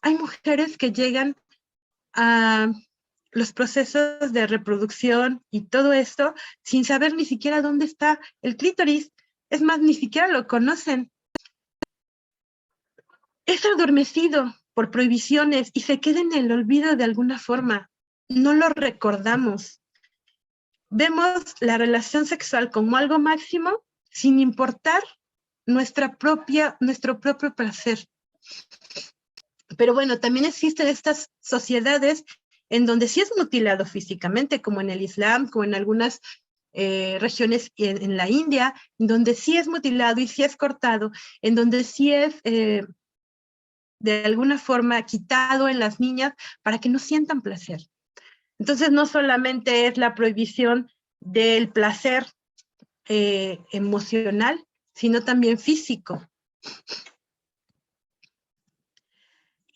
Hay mujeres que llegan a los procesos de reproducción y todo esto sin saber ni siquiera dónde está el clítoris. Es más, ni siquiera lo conocen. Es adormecido por prohibiciones y se queda en el olvido de alguna forma. No lo recordamos. Vemos la relación sexual como algo máximo sin importar nuestro propio placer. Pero bueno, también existen estas sociedades en donde sí es mutilado físicamente, como en el Islam, como en algunas regiones en la India, en donde sí es mutilado y sí es cortado, en donde sí es de alguna forma quitado en las niñas para que no sientan placer. Entonces no solamente es la prohibición del placer emocional, sino también físico.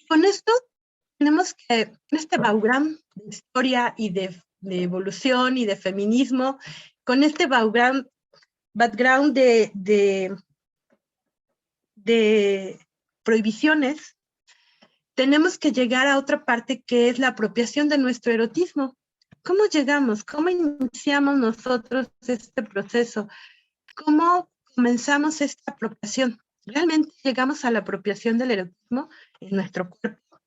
Con esto tenemos que este background de historia y de evolución y de feminismo, con este background de prohibiciones, tenemos que llegar a otra parte que es la apropiación de nuestro erotismo. ¿Cómo llegamos? ¿Cómo iniciamos nosotros este proceso? ¿Cómo comenzamos esta apropiación? ¿Realmente llegamos a la apropiación del erotismo en nuestro cuerpo?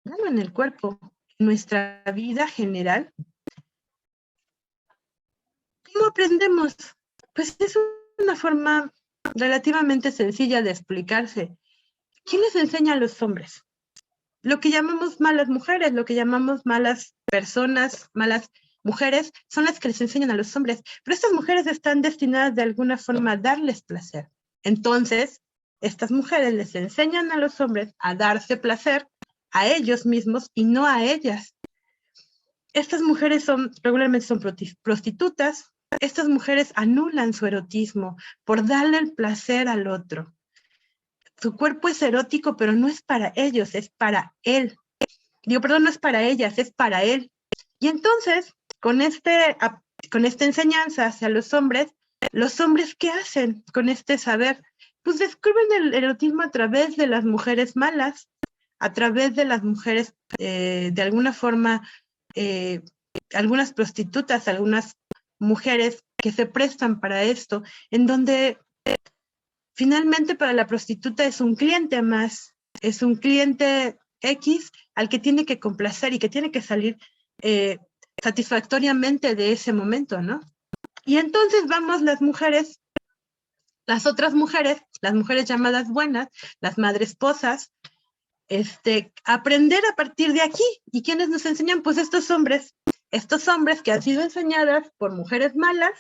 No en el cuerpo, en nuestra vida general. ¿Cómo aprendemos? Pues es una forma relativamente sencilla de explicarse. ¿Quién les enseña a los hombres? Lo que llamamos malas mujeres, lo que llamamos malas personas, malas mujeres, son las que les enseñan a los hombres. Pero estas mujeres están destinadas de alguna forma a darles placer. Entonces, estas mujeres les enseñan a los hombres a darse placer a ellos mismos y no a ellas. Estas mujeres regularmente son prostitutas. Estas mujeres anulan su erotismo por darle el placer al otro. Su cuerpo es erótico, pero no es para ellos, es para él. No es para ellas, es para él. Y entonces, con esta enseñanza hacia los hombres, ¿qué hacen con este saber? Pues descubren el erotismo a través de las mujeres malas, a través de las mujeres, de alguna forma, algunas prostitutas, algunas mujeres que se prestan para esto, en donde finalmente para la prostituta es un cliente más, es un cliente X al que tiene que complacer y que tiene que salir satisfactoriamente de ese momento, ¿no? Y entonces vamos las mujeres, las otras mujeres, las mujeres llamadas buenas, las madres esposas, aprender a partir de aquí. ¿Y quiénes nos enseñan? Pues estos hombres que han sido enseñadas por mujeres malas,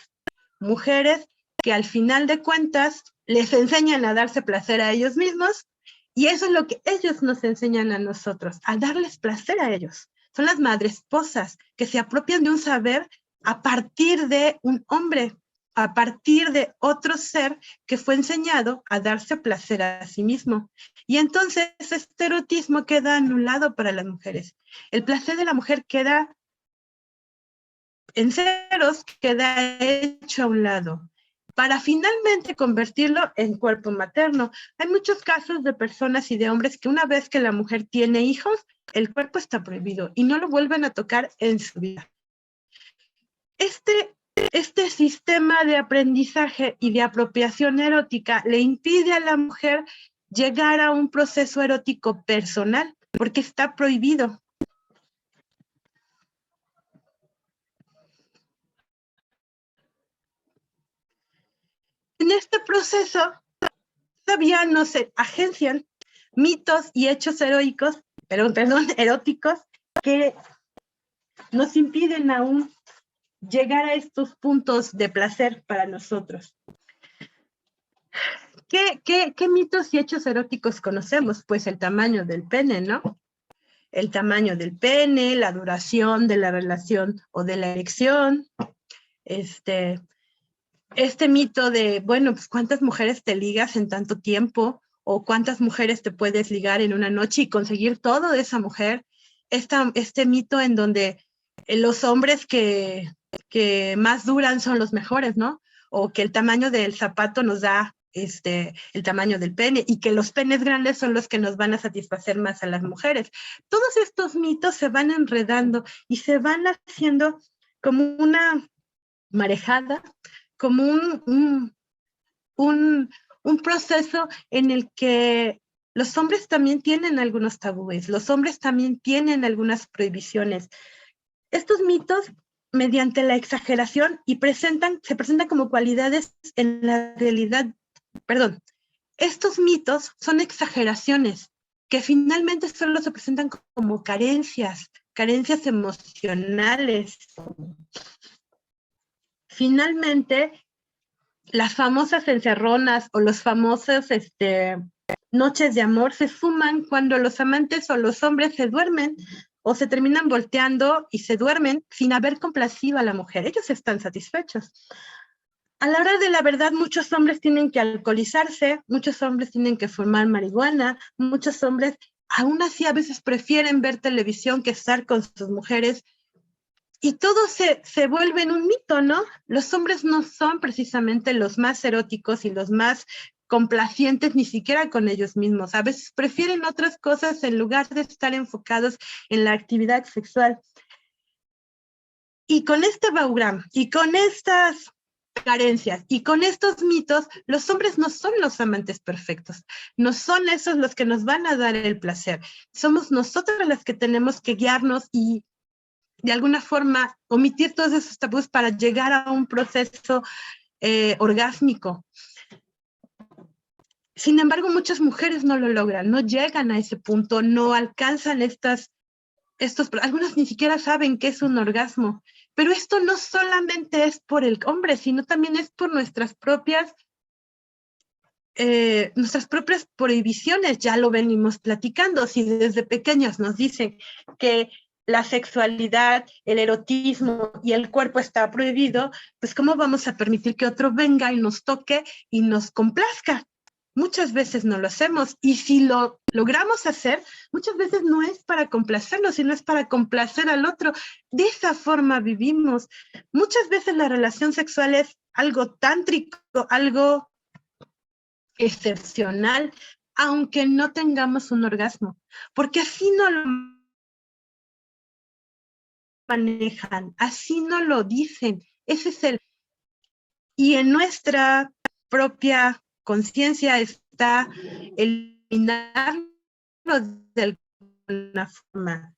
mujeres que al final de cuentas les enseñan a darse placer a ellos mismos, y eso es lo que ellos nos enseñan a nosotros, a darles placer a ellos. Son las madres esposas que se apropian de un saber a partir de un hombre. a partir de otro ser que fue enseñado a darse placer a sí mismo. Y entonces este erotismo queda anulado para las mujeres. El placer de la mujer queda en ceros, queda hecho a un lado, para finalmente convertirlo en cuerpo materno. Hay muchos casos de personas y de hombres que una vez que la mujer tiene hijos, el cuerpo está prohibido y no lo vuelven a tocar en su vida. Este sistema de aprendizaje y de apropiación erótica le impide a la mujer llegar a un proceso erótico personal, porque está prohibido. En este proceso todavía no se agencian mitos y hechos eróticos que nos impiden aún llegar a estos puntos de placer para nosotros. ¿Qué mitos y hechos eróticos conocemos? Pues el tamaño del pene, ¿no? El tamaño del pene, la duración de la relación o de la erección, este mito de, bueno, pues cuántas mujeres te ligas en tanto tiempo, o cuántas mujeres te puedes ligar en una noche y conseguir todo de esa mujer. Este mito en donde los hombres que más duran son los mejores, ¿no? O que el tamaño del zapato nos da el tamaño del pene, y que los penes grandes son los que nos van a satisfacer más a las mujeres. Todos estos mitos se van enredando y se van haciendo como una marejada, como un proceso en el que los hombres también tienen algunos tabúes, los hombres también tienen algunas prohibiciones. Estos mitos, mediante la exageración, se presentan como cualidades en la realidad. Perdón, estos mitos son exageraciones que finalmente solo se presentan como carencias emocionales. Finalmente, las famosas encerronas o los famosos noches de amor se suman cuando los amantes o los hombres se duermen o se terminan volteando y se duermen sin haber complacido a la mujer. Ellos están satisfechos. A la hora de la verdad, muchos hombres tienen que alcoholizarse, muchos hombres tienen que fumar marihuana, muchos hombres aún así a veces prefieren ver televisión que estar con sus mujeres. Y todo se vuelve en un mito, ¿no? Los hombres no son precisamente los más eróticos y los más complacientes, ni siquiera con ellos mismos. A veces prefieren otras cosas en lugar de estar enfocados en la actividad sexual. Y con este background, y con estas carencias, y con estos mitos, los hombres no son los amantes perfectos, no son esos los que nos van a dar el placer. Somos nosotras las que tenemos que guiarnos y de alguna forma omitir todos esos tabús para llegar a un proceso orgásmico. Sin embargo, muchas mujeres no lo logran, no llegan a ese punto, no alcanzan algunas ni siquiera saben qué es un orgasmo. Pero esto no solamente es por el hombre, sino también es por nuestras propias prohibiciones. Ya lo venimos platicando. Si desde pequeños nos dicen que la sexualidad, el erotismo y el cuerpo está prohibido, pues ¿cómo vamos a permitir que otro venga y nos toque y nos complazca? Muchas veces no lo hacemos, y si lo logramos hacer, muchas veces no es para complacerlo, sino es para complacer al otro. De esa forma vivimos. Muchas veces la relación sexual es algo tántrico, algo excepcional, aunque no tengamos un orgasmo, porque así no lo manejan, así no lo dicen. Ese es y en nuestra propia conciencia está eliminarlo de alguna forma.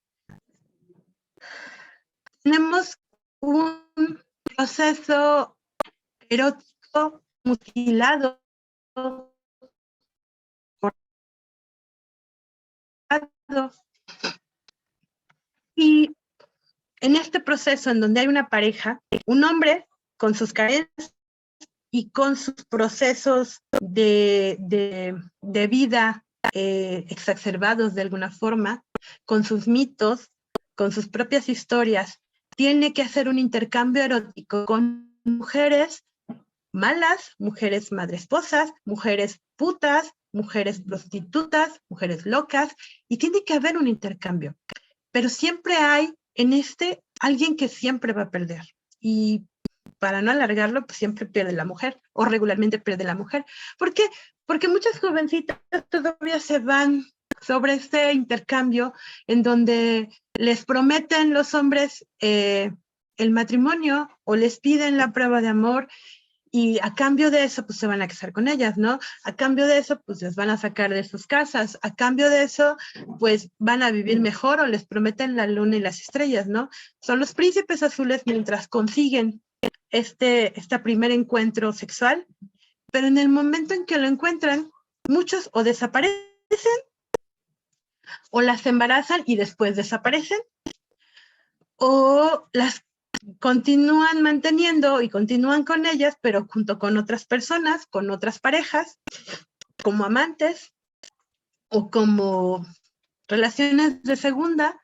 Tenemos un proceso erótico mutilado, y en este proceso en donde hay una pareja, un hombre con sus carencias y con sus procesos de vida exacerbados de alguna forma, con sus mitos, con sus propias historias, tiene que hacer un intercambio erótico con mujeres malas, mujeres madresposas, mujeres putas, mujeres prostitutas, mujeres locas, y tiene que haber un intercambio. Pero siempre hay en alguien que siempre va a perder. Y para no alargarlo, pues siempre pierde la mujer, o regularmente pierde la mujer. ¿Por qué? Porque muchas jovencitas todavía se van sobre este intercambio en donde les prometen los hombres el matrimonio o les piden la prueba de amor, y a cambio de eso, pues se van a casar con ellas, ¿no? A cambio de eso, pues les van a sacar de sus casas. A cambio de eso, pues van a vivir mejor o les prometen la luna y las estrellas, ¿no? Son los príncipes azules mientras consiguen este primer encuentro sexual, pero en el momento en que lo encuentran, muchos o desaparecen o las embarazan y después desaparecen, o las continúan manteniendo y continúan con ellas, pero junto con otras personas, con otras parejas, como amantes o como relaciones de segunda,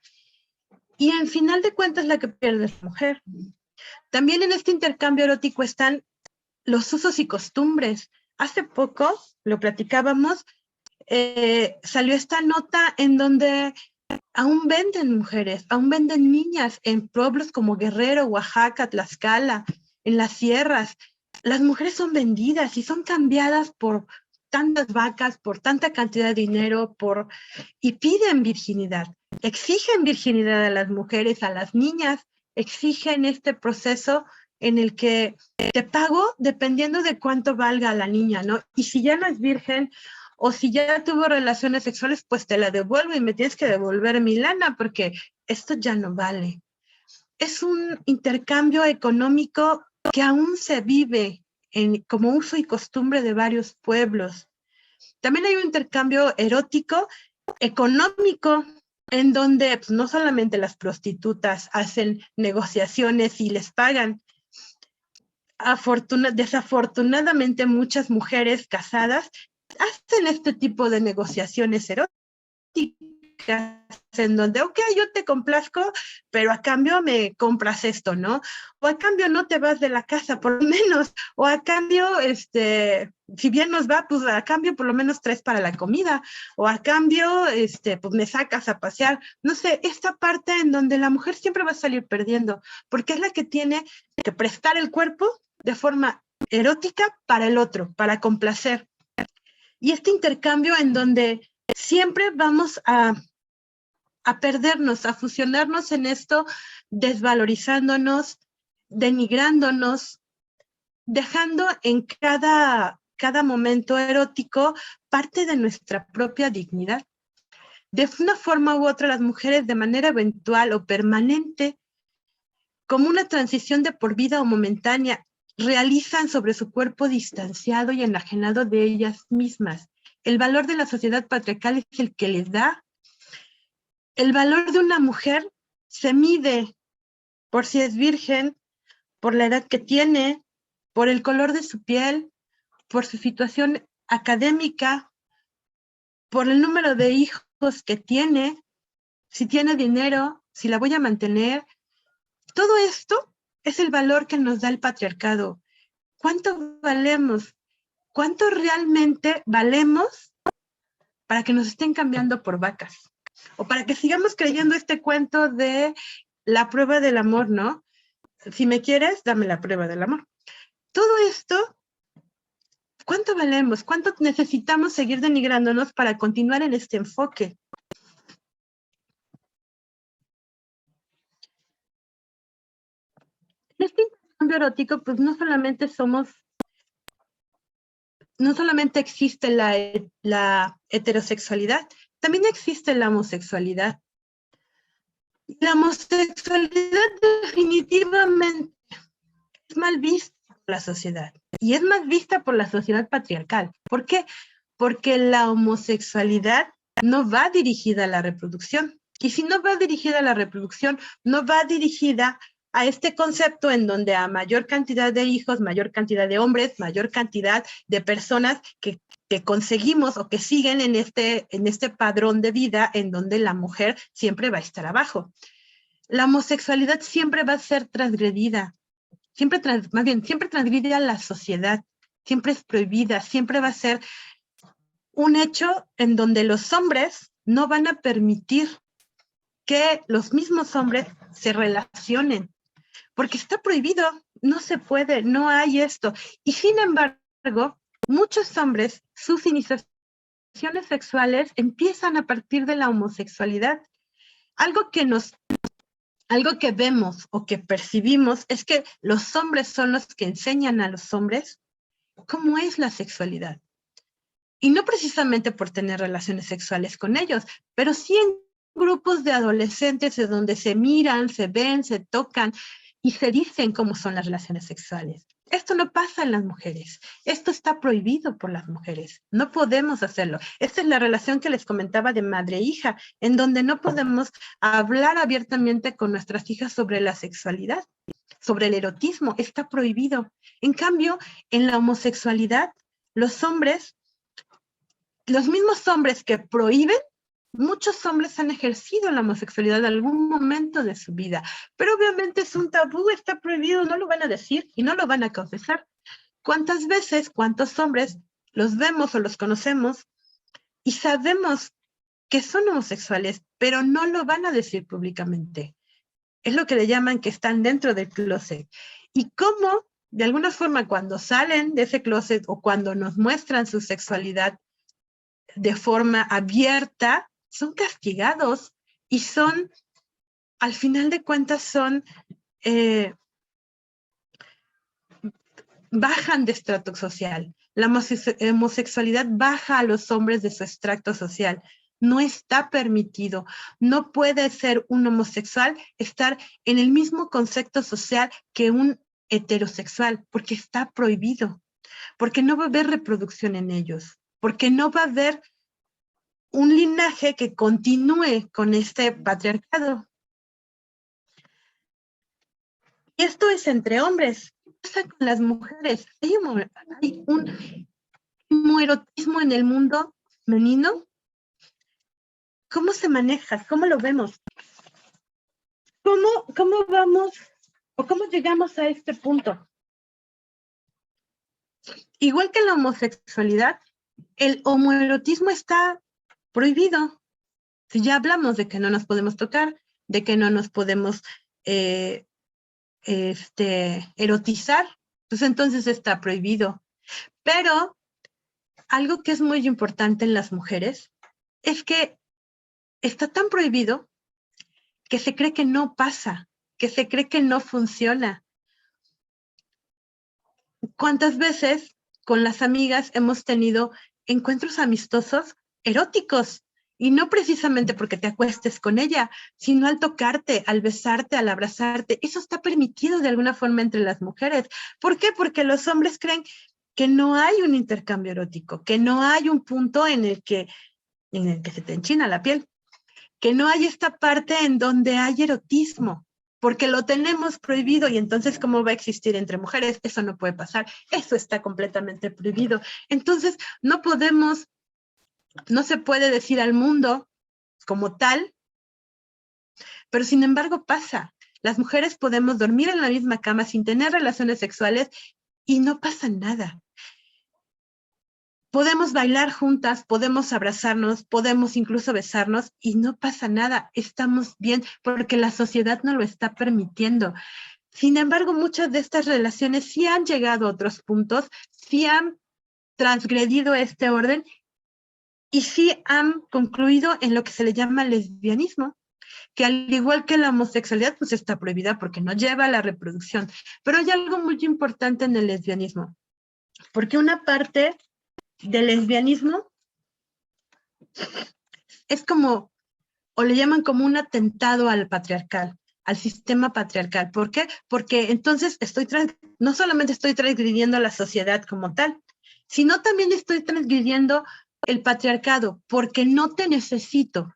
y en final de cuentas la que pierde es la mujer. También en este intercambio erótico están los usos y costumbres. Hace poco, lo platicábamos, salió esta nota en donde aún venden mujeres, aún venden niñas en pueblos como Guerrero, Oaxaca, Tlaxcala, en las sierras. Las mujeres son vendidas y son cambiadas por tantas vacas, por tanta cantidad de dinero, y piden virginidad. Exigen virginidad a las mujeres, a las niñas, exigen este proceso en el que te pago dependiendo de cuánto valga la niña, ¿no? Y si ya no es virgen, o si ya tuvo relaciones sexuales, pues te la devuelvo y me tienes que devolver mi lana porque esto ya no vale. Es un intercambio económico que aún se vive como uso y costumbre de varios pueblos. También hay un intercambio erótico, económico, en donde pues, no solamente las prostitutas hacen negociaciones y les pagan. Desafortunadamente, muchas mujeres casadas hacen este tipo de negociaciones eróticas en donde, ok, yo te complazco, pero a cambio me compras esto, ¿no? O a cambio no te vas de la casa, por lo menos, o a cambio, si bien nos va, pues a cambio por lo menos 3 para la comida, o a cambio, pues me sacas a pasear. No sé, esta parte en donde la mujer siempre va a salir perdiendo, porque es la que tiene que prestar el cuerpo de forma erótica para el otro, para complacer. Y este intercambio en donde siempre vamos a perdernos, a fusionarnos en esto, desvalorizándonos, denigrándonos, dejando en cada momento erótico parte de nuestra propia dignidad. De una forma u otra, las mujeres de manera eventual o permanente, como una transición de por vida o momentánea, realizan sobre su cuerpo distanciado y enajenado de ellas mismas. El valor de la sociedad patriarcal es el que les da. El valor de una mujer se mide por si es virgen, por la edad que tiene, por el color de su piel, por su situación académica, por el número de hijos que tiene, si tiene dinero, si la voy a mantener. Todo esto es el valor que nos da el patriarcado. ¿Cuánto valemos? ¿Cuánto realmente valemos para que nos estén cambiando por vacas? O para que sigamos creyendo este cuento de la prueba del amor, ¿no? Si me quieres, dame la prueba del amor. Todo esto, ¿cuánto valemos? ¿Cuánto necesitamos seguir denigrándonos para continuar en este enfoque? En este intercambio erótico, pues no solamente existe la heterosexualidad, también existe la homosexualidad. La homosexualidad definitivamente es mal vista por la sociedad y es mal vista por la sociedad patriarcal. ¿Por qué? Porque la homosexualidad no va dirigida a la reproducción. Y si no va dirigida a la reproducción, no va dirigida a este concepto en donde a mayor cantidad de hijos, mayor cantidad de hombres, mayor cantidad de personas que conseguimos o que siguen en este padrón de vida en donde la mujer siempre va a estar abajo. La homosexualidad siempre va a ser transgredida más bien, siempre transgrede a la sociedad, siempre es prohibida, siempre va a ser un hecho en donde los hombres no van a permitir que los mismos hombres se relacionen, porque está prohibido, no se puede, no hay esto. Y sin embargo, muchos hombres, sus iniciaciones sexuales empiezan a partir de la homosexualidad. Algo que vemos o que percibimos es que los hombres son los que enseñan a los hombres cómo es la sexualidad. Y no precisamente por tener relaciones sexuales con ellos, pero sí en grupos de adolescentes en donde se miran, se ven, se tocan y se dicen cómo son las relaciones sexuales. Esto no pasa en las mujeres. Esto está prohibido por las mujeres. No podemos hacerlo. Esta es la relación que les comentaba de madre-hija, en donde no podemos hablar abiertamente con nuestras hijas sobre la sexualidad, sobre el erotismo. Está prohibido. En cambio, en la homosexualidad, los mismos hombres que prohíben, muchos hombres han ejercido la homosexualidad en algún momento de su vida, pero obviamente es un tabú, está prohibido, no lo van a decir y no lo van a confesar. ¿Cuántas veces, cuántos hombres los vemos o los conocemos y sabemos que son homosexuales, pero no lo van a decir públicamente? Es lo que le llaman que están dentro del closet. Y cómo, de alguna forma, cuando salen de ese closet o cuando nos muestran su sexualidad de forma abierta, son castigados y son, al final de cuentas, bajan de estrato social. La homosexualidad baja a los hombres de su estrato social. No está permitido. No puede ser un homosexual estar en el mismo concepto social que un heterosexual, porque está prohibido, porque no va a haber reproducción en ellos, porque no va a haber un linaje que continúe con este patriarcado. Y esto es entre hombres. ¿Qué pasa con las mujeres? Hay un homoerotismo en el mundo femenino. ¿Cómo se maneja? ¿Cómo lo vemos? ¿Cómo vamos o cómo llegamos a este punto? Igual que la homosexualidad, el homoerotismo está prohibido. Si ya hablamos de que no nos podemos tocar, de que no nos podemos erotizar, pues entonces está prohibido. Pero algo que es muy importante en las mujeres es que está tan prohibido que se cree que no pasa, que se cree que no funciona. ¿Cuántas veces con las amigas hemos tenido encuentros amistosos eróticos? Y no precisamente porque te acuestes con ella, sino al tocarte, al besarte, al abrazarte. Eso está permitido de alguna forma entre las mujeres. ¿Por qué? Porque los hombres creen que no hay un intercambio erótico, que no hay un punto en el que se te enchina la piel, que no hay esta parte en donde hay erotismo, porque lo tenemos prohibido y entonces ¿cómo va a existir entre mujeres? Eso no puede pasar, eso está completamente prohibido. Entonces no se puede decir al mundo como tal, pero sin embargo pasa. Las mujeres podemos dormir en la misma cama sin tener relaciones sexuales y no pasa nada. Podemos bailar juntas, podemos abrazarnos, podemos incluso besarnos y no pasa nada, estamos bien porque la sociedad no lo está permitiendo. Sin embargo, muchas de estas relaciones sí han llegado a otros puntos, sí han transgredido este orden y sí han concluido en lo que se le llama lesbianismo, que al igual que la homosexualidad, pues está prohibida porque no lleva a la reproducción. Pero hay algo muy importante en el lesbianismo, porque una parte del lesbianismo es como, o le llaman como un atentado al patriarcal, al sistema patriarcal. ¿Por qué? Porque entonces no solamente estoy transgrediendo a la sociedad como tal, sino también estoy transgrediendo el patriarcado, porque no te necesito,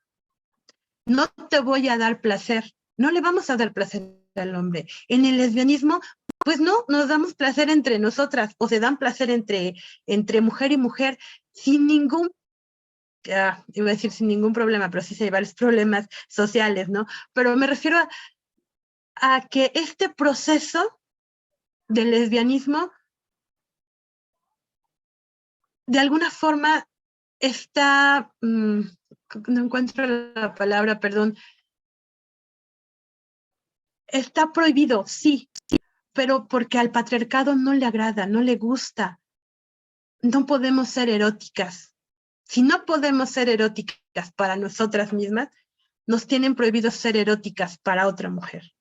no te voy a dar placer, no le vamos a dar placer al hombre. En el lesbianismo, pues no, nos damos placer entre nosotras, o se dan placer entre mujer y mujer, sin ningún iba a decir sin ningún problema, pero sí hay varios problemas sociales, ¿no? Pero me refiero a que este proceso del lesbianismo, de alguna forma está, no encuentro la palabra, perdón, está prohibido, sí, pero porque al patriarcado no le agrada, no le gusta. No podemos ser eróticas. Si no podemos ser eróticas para nosotras mismas, nos tienen prohibido ser eróticas para otra mujer.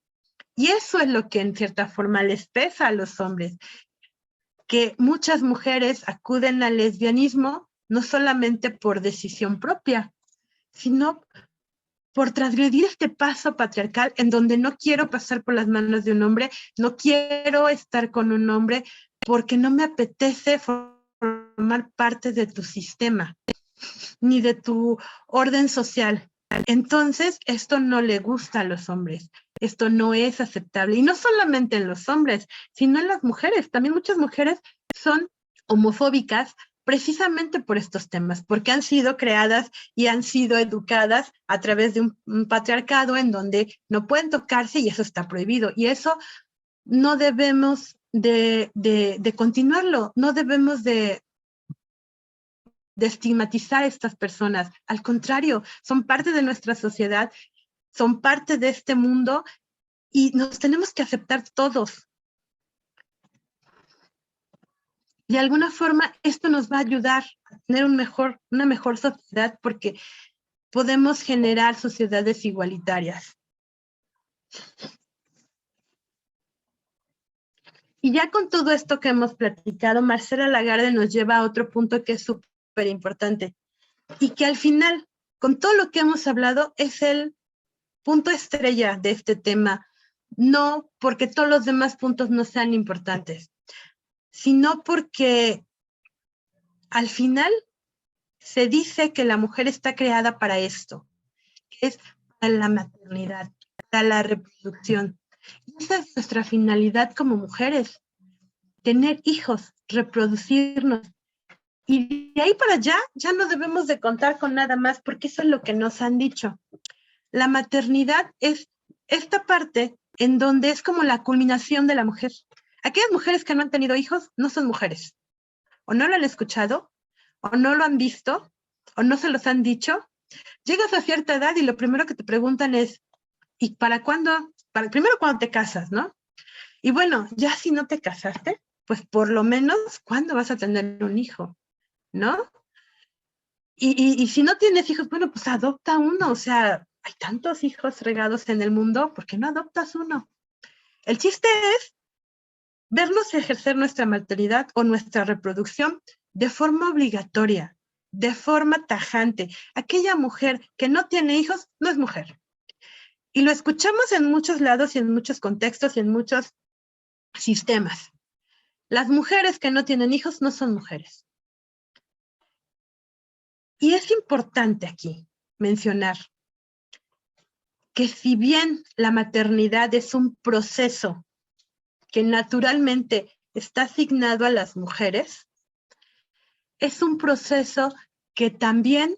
Y eso es lo que en cierta forma les pesa a los hombres, que muchas mujeres acuden al lesbianismo no solamente por decisión propia, sino por transgredir este paso patriarcal en donde no quiero pasar por las manos de un hombre, no quiero estar con un hombre porque no me apetece formar parte de tu sistema, ni de tu orden social. Entonces, esto no le gusta a los hombres. Esto no es aceptable. Y no solamente en los hombres, sino en las mujeres. También muchas mujeres son homofóbicas precisamente por estos temas, porque han sido creadas y han sido educadas a través de un patriarcado en donde no pueden tocarse y eso está prohibido. Y eso no debemos de continuarlo, no debemos de estigmatizar a estas personas. Al contrario, son parte de nuestra sociedad, son parte de este mundo y nos tenemos que aceptar todos. De alguna forma, esto nos va a ayudar a tener una mejor sociedad porque podemos generar sociedades igualitarias. Y ya con todo esto que hemos platicado, Marcela Lagarde nos lleva a otro punto que es súper importante y que al final, con todo lo que hemos hablado, es el punto estrella de este tema, no porque todos los demás puntos no sean importantes, sino porque al final se dice que la mujer está creada para esto, que es para la maternidad, para la reproducción. Y esa es nuestra finalidad como mujeres, tener hijos, reproducirnos. Y de ahí para allá ya no debemos de contar con nada más, porque eso es lo que nos han dicho. La maternidad es esta parte en donde es como la culminación de la mujer. Aquellas mujeres que no han tenido hijos no son mujeres. O no lo han escuchado, o no lo han visto, o no se los han dicho. Llegas a cierta edad y lo primero que te preguntan es, ¿y para cuándo? Primero cuando te casas, ¿no? Y bueno, ya si no te casaste, pues por lo menos, ¿cuándo vas a tener un hijo? ¿No? Y si no tienes hijos, bueno, pues adopta uno. O sea, hay tantos hijos regados en el mundo, ¿por qué no adoptas uno? El chiste es vernos ejercer nuestra maternidad o nuestra reproducción de forma obligatoria, de forma tajante. Aquella mujer que no tiene hijos no es mujer. Y lo escuchamos en muchos lados y en muchos contextos y en muchos sistemas. Las mujeres que no tienen hijos no son mujeres. Y es importante aquí mencionar que si bien la maternidad es un proceso que naturalmente está asignado a las mujeres, es un proceso que también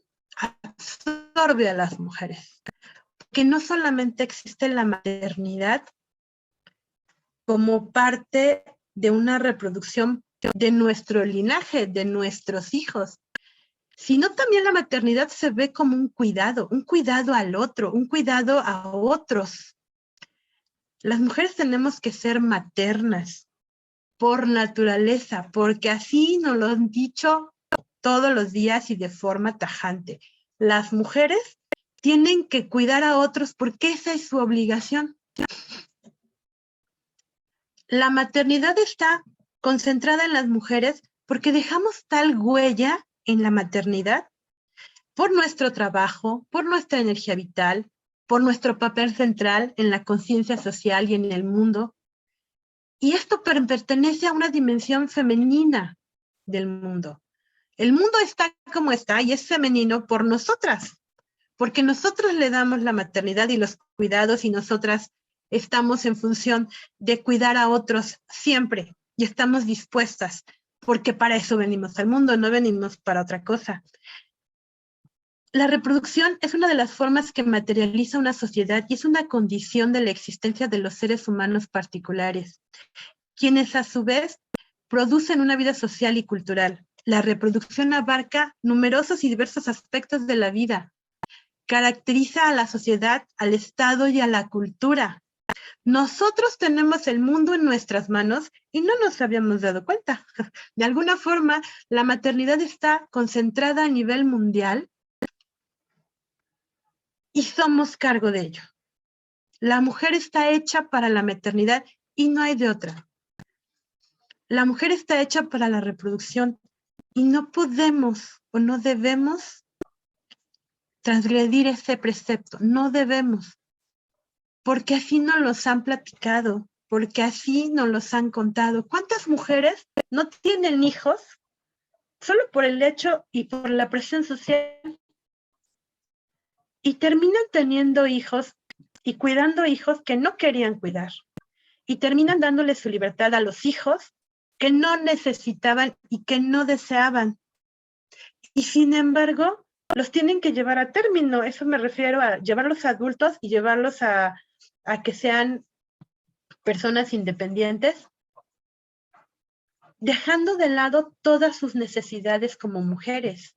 absorbe a las mujeres. Que no solamente existe la maternidad como parte de una reproducción de nuestro linaje, de nuestros hijos, sino también la maternidad se ve como un cuidado al otro, un cuidado a otros. Las mujeres tenemos que ser maternas por naturaleza, porque así nos lo han dicho todos los días y de forma tajante. Las mujeres tienen que cuidar a otros porque esa es su obligación. La maternidad está concentrada en las mujeres porque dejamos tal huella en la maternidad por nuestro trabajo, por nuestra energía vital, por nuestro papel central en la conciencia social y en el mundo. Y esto pertenece a una dimensión femenina del mundo. El mundo está como está y es femenino por nosotras, porque nosotros le damos la maternidad y los cuidados y nosotras estamos en función de cuidar a otros siempre y estamos dispuestas, porque para eso venimos al mundo, no venimos para otra cosa. La reproducción es una de las formas que materializa una sociedad y es una condición de la existencia de los seres humanos particulares. quienes a su vez producen una vida social y cultural. La reproducción abarca numerosos y diversos aspectos de la vida. Caracteriza a la sociedad, al Estado y a la cultura. Nosotros tenemos el mundo en nuestras manos y no nos habíamos dado cuenta. De alguna forma, la maternidad está concentrada a nivel mundial y somos cargo de ello. La mujer está hecha para la maternidad y no hay de otra. La mujer está hecha para la reproducción y no podemos o no debemos transgredir ese precepto. No debemos, porque así nos los han platicado, porque así nos los han contado. ¿Cuántas mujeres no tienen hijos solo por el hecho y por la presión social? Y terminan teniendo hijos y cuidando hijos que no querían cuidar. Y terminan dándole su libertad a los hijos que no necesitaban y que no deseaban. Y sin embargo, los tienen que llevar a término. Eso me refiero a llevarlos a adultos y llevarlos a que sean personas independientes, dejando de lado todas sus necesidades como mujeres.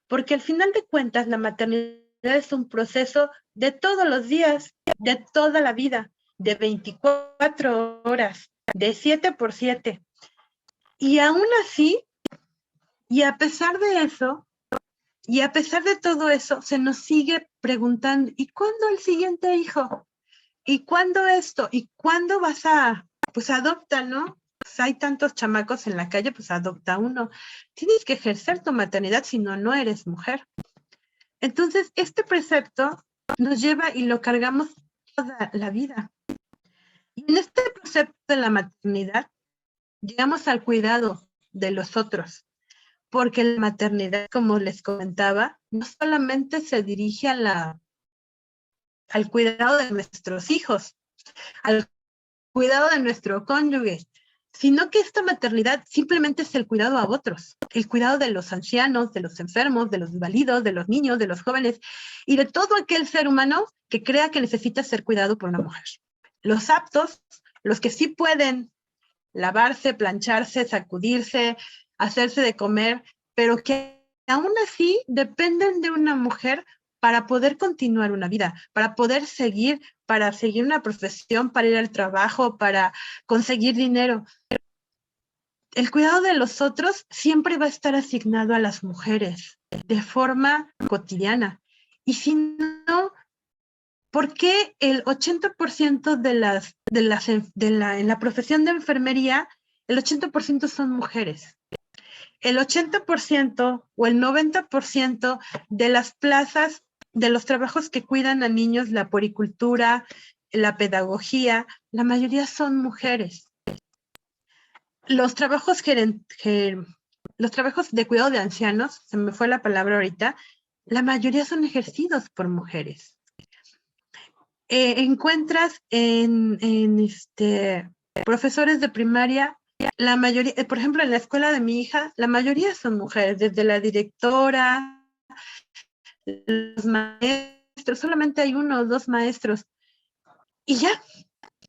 Porque al final de cuentas, la maternidad es un proceso de todos los días, de toda la vida, de 24 horas, de 7x7. Y aún así, y a pesar de eso, y a pesar de todo eso, se nos sigue preguntando, ¿y cuándo el siguiente hijo? ¿Y cuándo esto? ¿Y cuándo vas a, pues adopta, ¿no? Pues hay tantos chamacos en la calle, pues adopta uno. Tienes que ejercer tu maternidad, si no, no eres mujer. Entonces, este precepto nos lleva y lo cargamos toda la vida. Y en este precepto de la maternidad, llegamos al cuidado de los otros, porque la maternidad, como les comentaba, no solamente se dirige al cuidado de nuestros hijos, al cuidado de nuestro cónyuge, sino que esta maternidad simplemente es el cuidado a otros, el cuidado de los ancianos, de los enfermos, de los inválidos, de los niños, de los jóvenes y de todo aquel ser humano que crea que necesita ser cuidado por una mujer. Los aptos, los que sí pueden lavarse, plancharse, sacudirse, hacerse de comer, pero que aún así dependen de una mujer para poder continuar una vida, para poder seguir, para seguir una profesión, para ir al trabajo, para conseguir dinero. El cuidado de los otros siempre va a estar asignado a las mujeres de forma cotidiana. Y si no, ¿por qué el 80% en la profesión de enfermería, el 80% son mujeres? El 80% o el 90% de las plazas de los trabajos que cuidan a niños, la puericultura, la pedagogía, la mayoría son mujeres. Los trabajos de cuidado de ancianos, se me fue la palabra ahorita, la mayoría son ejercidos por mujeres. Encuentras en profesores de primaria, la mayoría, por ejemplo, en la escuela de mi hija, la mayoría son mujeres, desde la directora, los maestros, solamente hay 1 o 2 maestros. Y ya,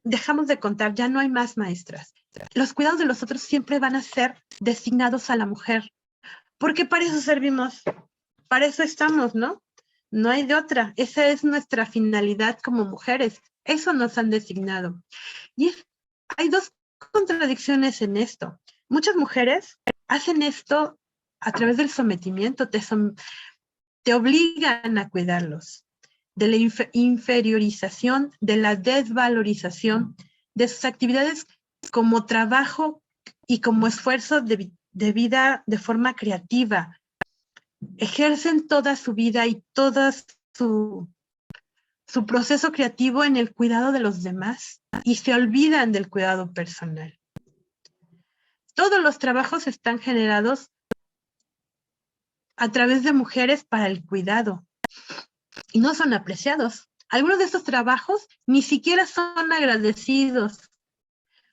dejamos de contar, ya no hay más maestras. Los cuidados de los otros siempre van a ser designados a la mujer, porque para eso servimos, para eso estamos, ¿no? No hay de otra. Esa es nuestra finalidad como mujeres. Eso nos han designado. Y hay 2 contradicciones en esto. Muchas mujeres hacen esto a través del sometimiento, te obligan a cuidarlos, de la inferiorización, de la desvalorización de sus actividades como trabajo y como esfuerzo de vida de forma creativa. Ejercen toda su vida y todo su proceso creativo en el cuidado de los demás y se olvidan del cuidado personal. Todos los trabajos están generados a través de mujeres para el cuidado y no son apreciados. Algunos de estos trabajos ni siquiera son agradecidos.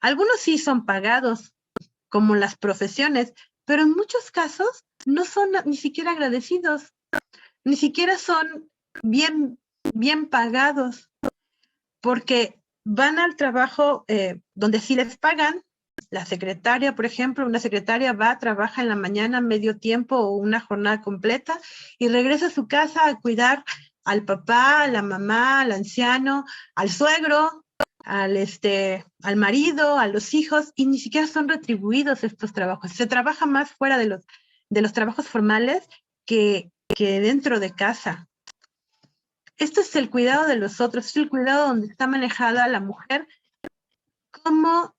Algunos sí son pagados, como las profesiones, pero en muchos casos no son ni siquiera agradecidos, ni siquiera son bien pagados, porque van al trabajo donde sí les pagan, La secretaria, por ejemplo, una secretaria va, trabaja en la mañana medio tiempo o una jornada completa y regresa a su casa a cuidar al papá, a la mamá, al anciano, al suegro, al marido, a los hijos, y ni siquiera son retribuidos estos trabajos. Se trabaja más fuera de los trabajos formales que dentro de casa. Esto es el cuidado de los otros, es el cuidado donde está manejada la mujer como,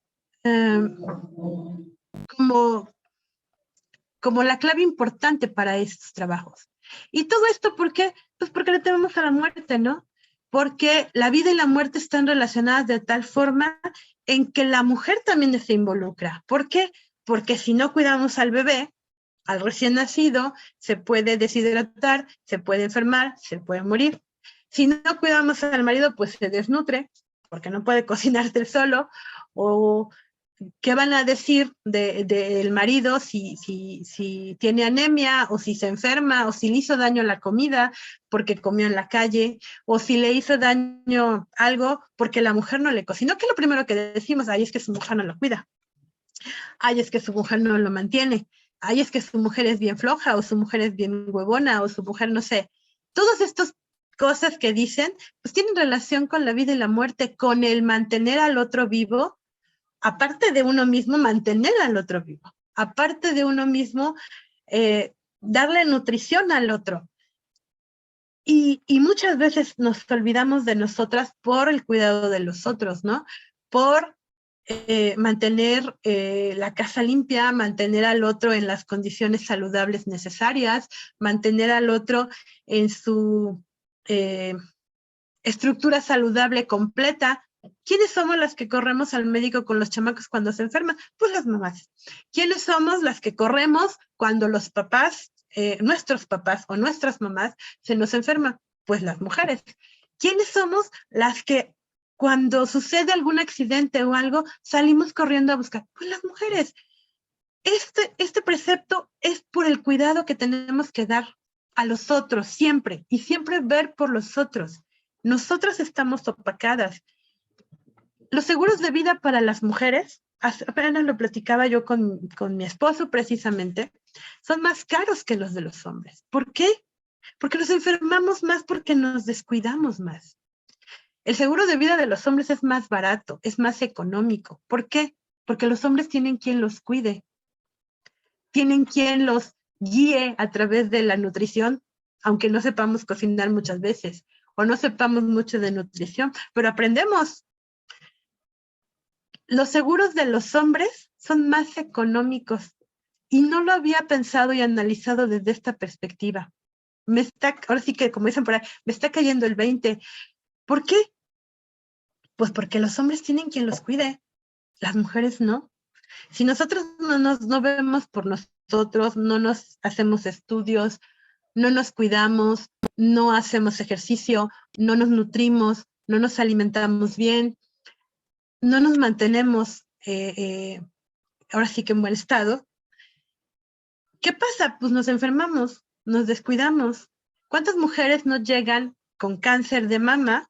como la clave importante para estos trabajos. Y todo esto, ¿por qué? Pues porque le tememos a la muerte, ¿no? Porque la vida y la muerte están relacionadas de tal forma en que la mujer también se involucra. ¿Por qué? Porque si no cuidamos al bebé, al recién nacido, se puede deshidratar, se puede enfermar, se puede morir. Si no cuidamos al marido, pues se desnutre, porque no puede cocinarse él solo, o qué van a decir del marido si tiene anemia, o si se enferma, o si le hizo daño la comida porque comió en la calle, o si le hizo daño algo porque la mujer no le cocinó, que lo primero que decimos, ay, es que su mujer no lo cuida, ay, es que su mujer no lo mantiene, ay, es que su mujer es bien floja, o su mujer es bien huevona, o su mujer, no sé. Todas estas cosas que dicen, pues tienen relación con la vida y la muerte, con el mantener al otro vivo, aparte de uno mismo, mantener al otro vivo, aparte de uno mismo, darle nutrición al otro. Y muchas veces nos olvidamos de nosotras por el cuidado de los otros, ¿no? Por mantener la casa limpia, mantener al otro en las condiciones saludables necesarias, mantener al otro en su estructura saludable completa. ¿Quiénes somos las que corremos al médico con los chamacos cuando se enferman? Pues las mamás. ¿Quiénes somos las que corremos cuando los papás, nuestros papás o nuestras mamás se nos enferman? Pues las mujeres. ¿Quiénes somos las que cuando sucede algún accidente o algo salimos corriendo a buscar? Pues las mujeres. Este precepto es por el cuidado que tenemos que dar a los otros siempre y siempre ver por los otros. Nosotras estamos opacadas. Los seguros de vida para las mujeres, apenas lo platicaba yo con mi esposo precisamente, son más caros que los de los hombres. ¿Por qué? Porque nos enfermamos más porque nos descuidamos más. El seguro de vida de los hombres es más barato, es más económico. ¿Por qué? Porque los hombres tienen quien los cuide, tienen quien los guíe a través de la nutrición, aunque no sepamos cocinar muchas veces o no sepamos mucho de nutrición, pero aprendemos. Los seguros de los hombres son más económicos y no lo había pensado y analizado desde esta perspectiva. Ahora sí que, como dicen por ahí, me está cayendo el 20. ¿Por qué? Pues porque los hombres tienen quien los cuide, las mujeres no. Si nosotros no vemos por nosotros, no nos hacemos estudios, no nos cuidamos, no hacemos ejercicio, no nos nutrimos, no nos alimentamos bien, no nos mantenemos ahora sí que en buen estado, ¿qué pasa? Pues nos enfermamos, nos descuidamos. ¿Cuántas mujeres no llegan con cáncer de mama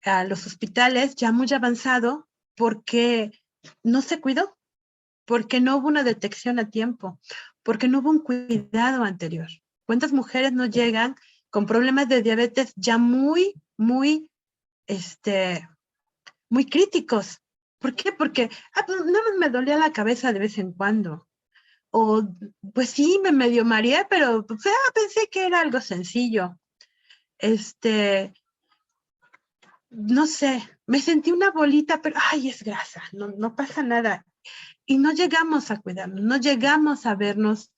a los hospitales ya muy avanzado porque no se cuidó? Porque no hubo una detección a tiempo, porque no hubo un cuidado anterior. ¿Cuántas mujeres no llegan con problemas de diabetes ya muy muy críticos? ¿Por qué? Porque pues, nada más me dolía la cabeza de vez en cuando. O, pues sí, me medio mareé, pero pues, pensé que era algo sencillo. No sé, me sentí una bolita, pero, ay, es grasa, no pasa nada. Y no llegamos a cuidarnos, no llegamos a vernos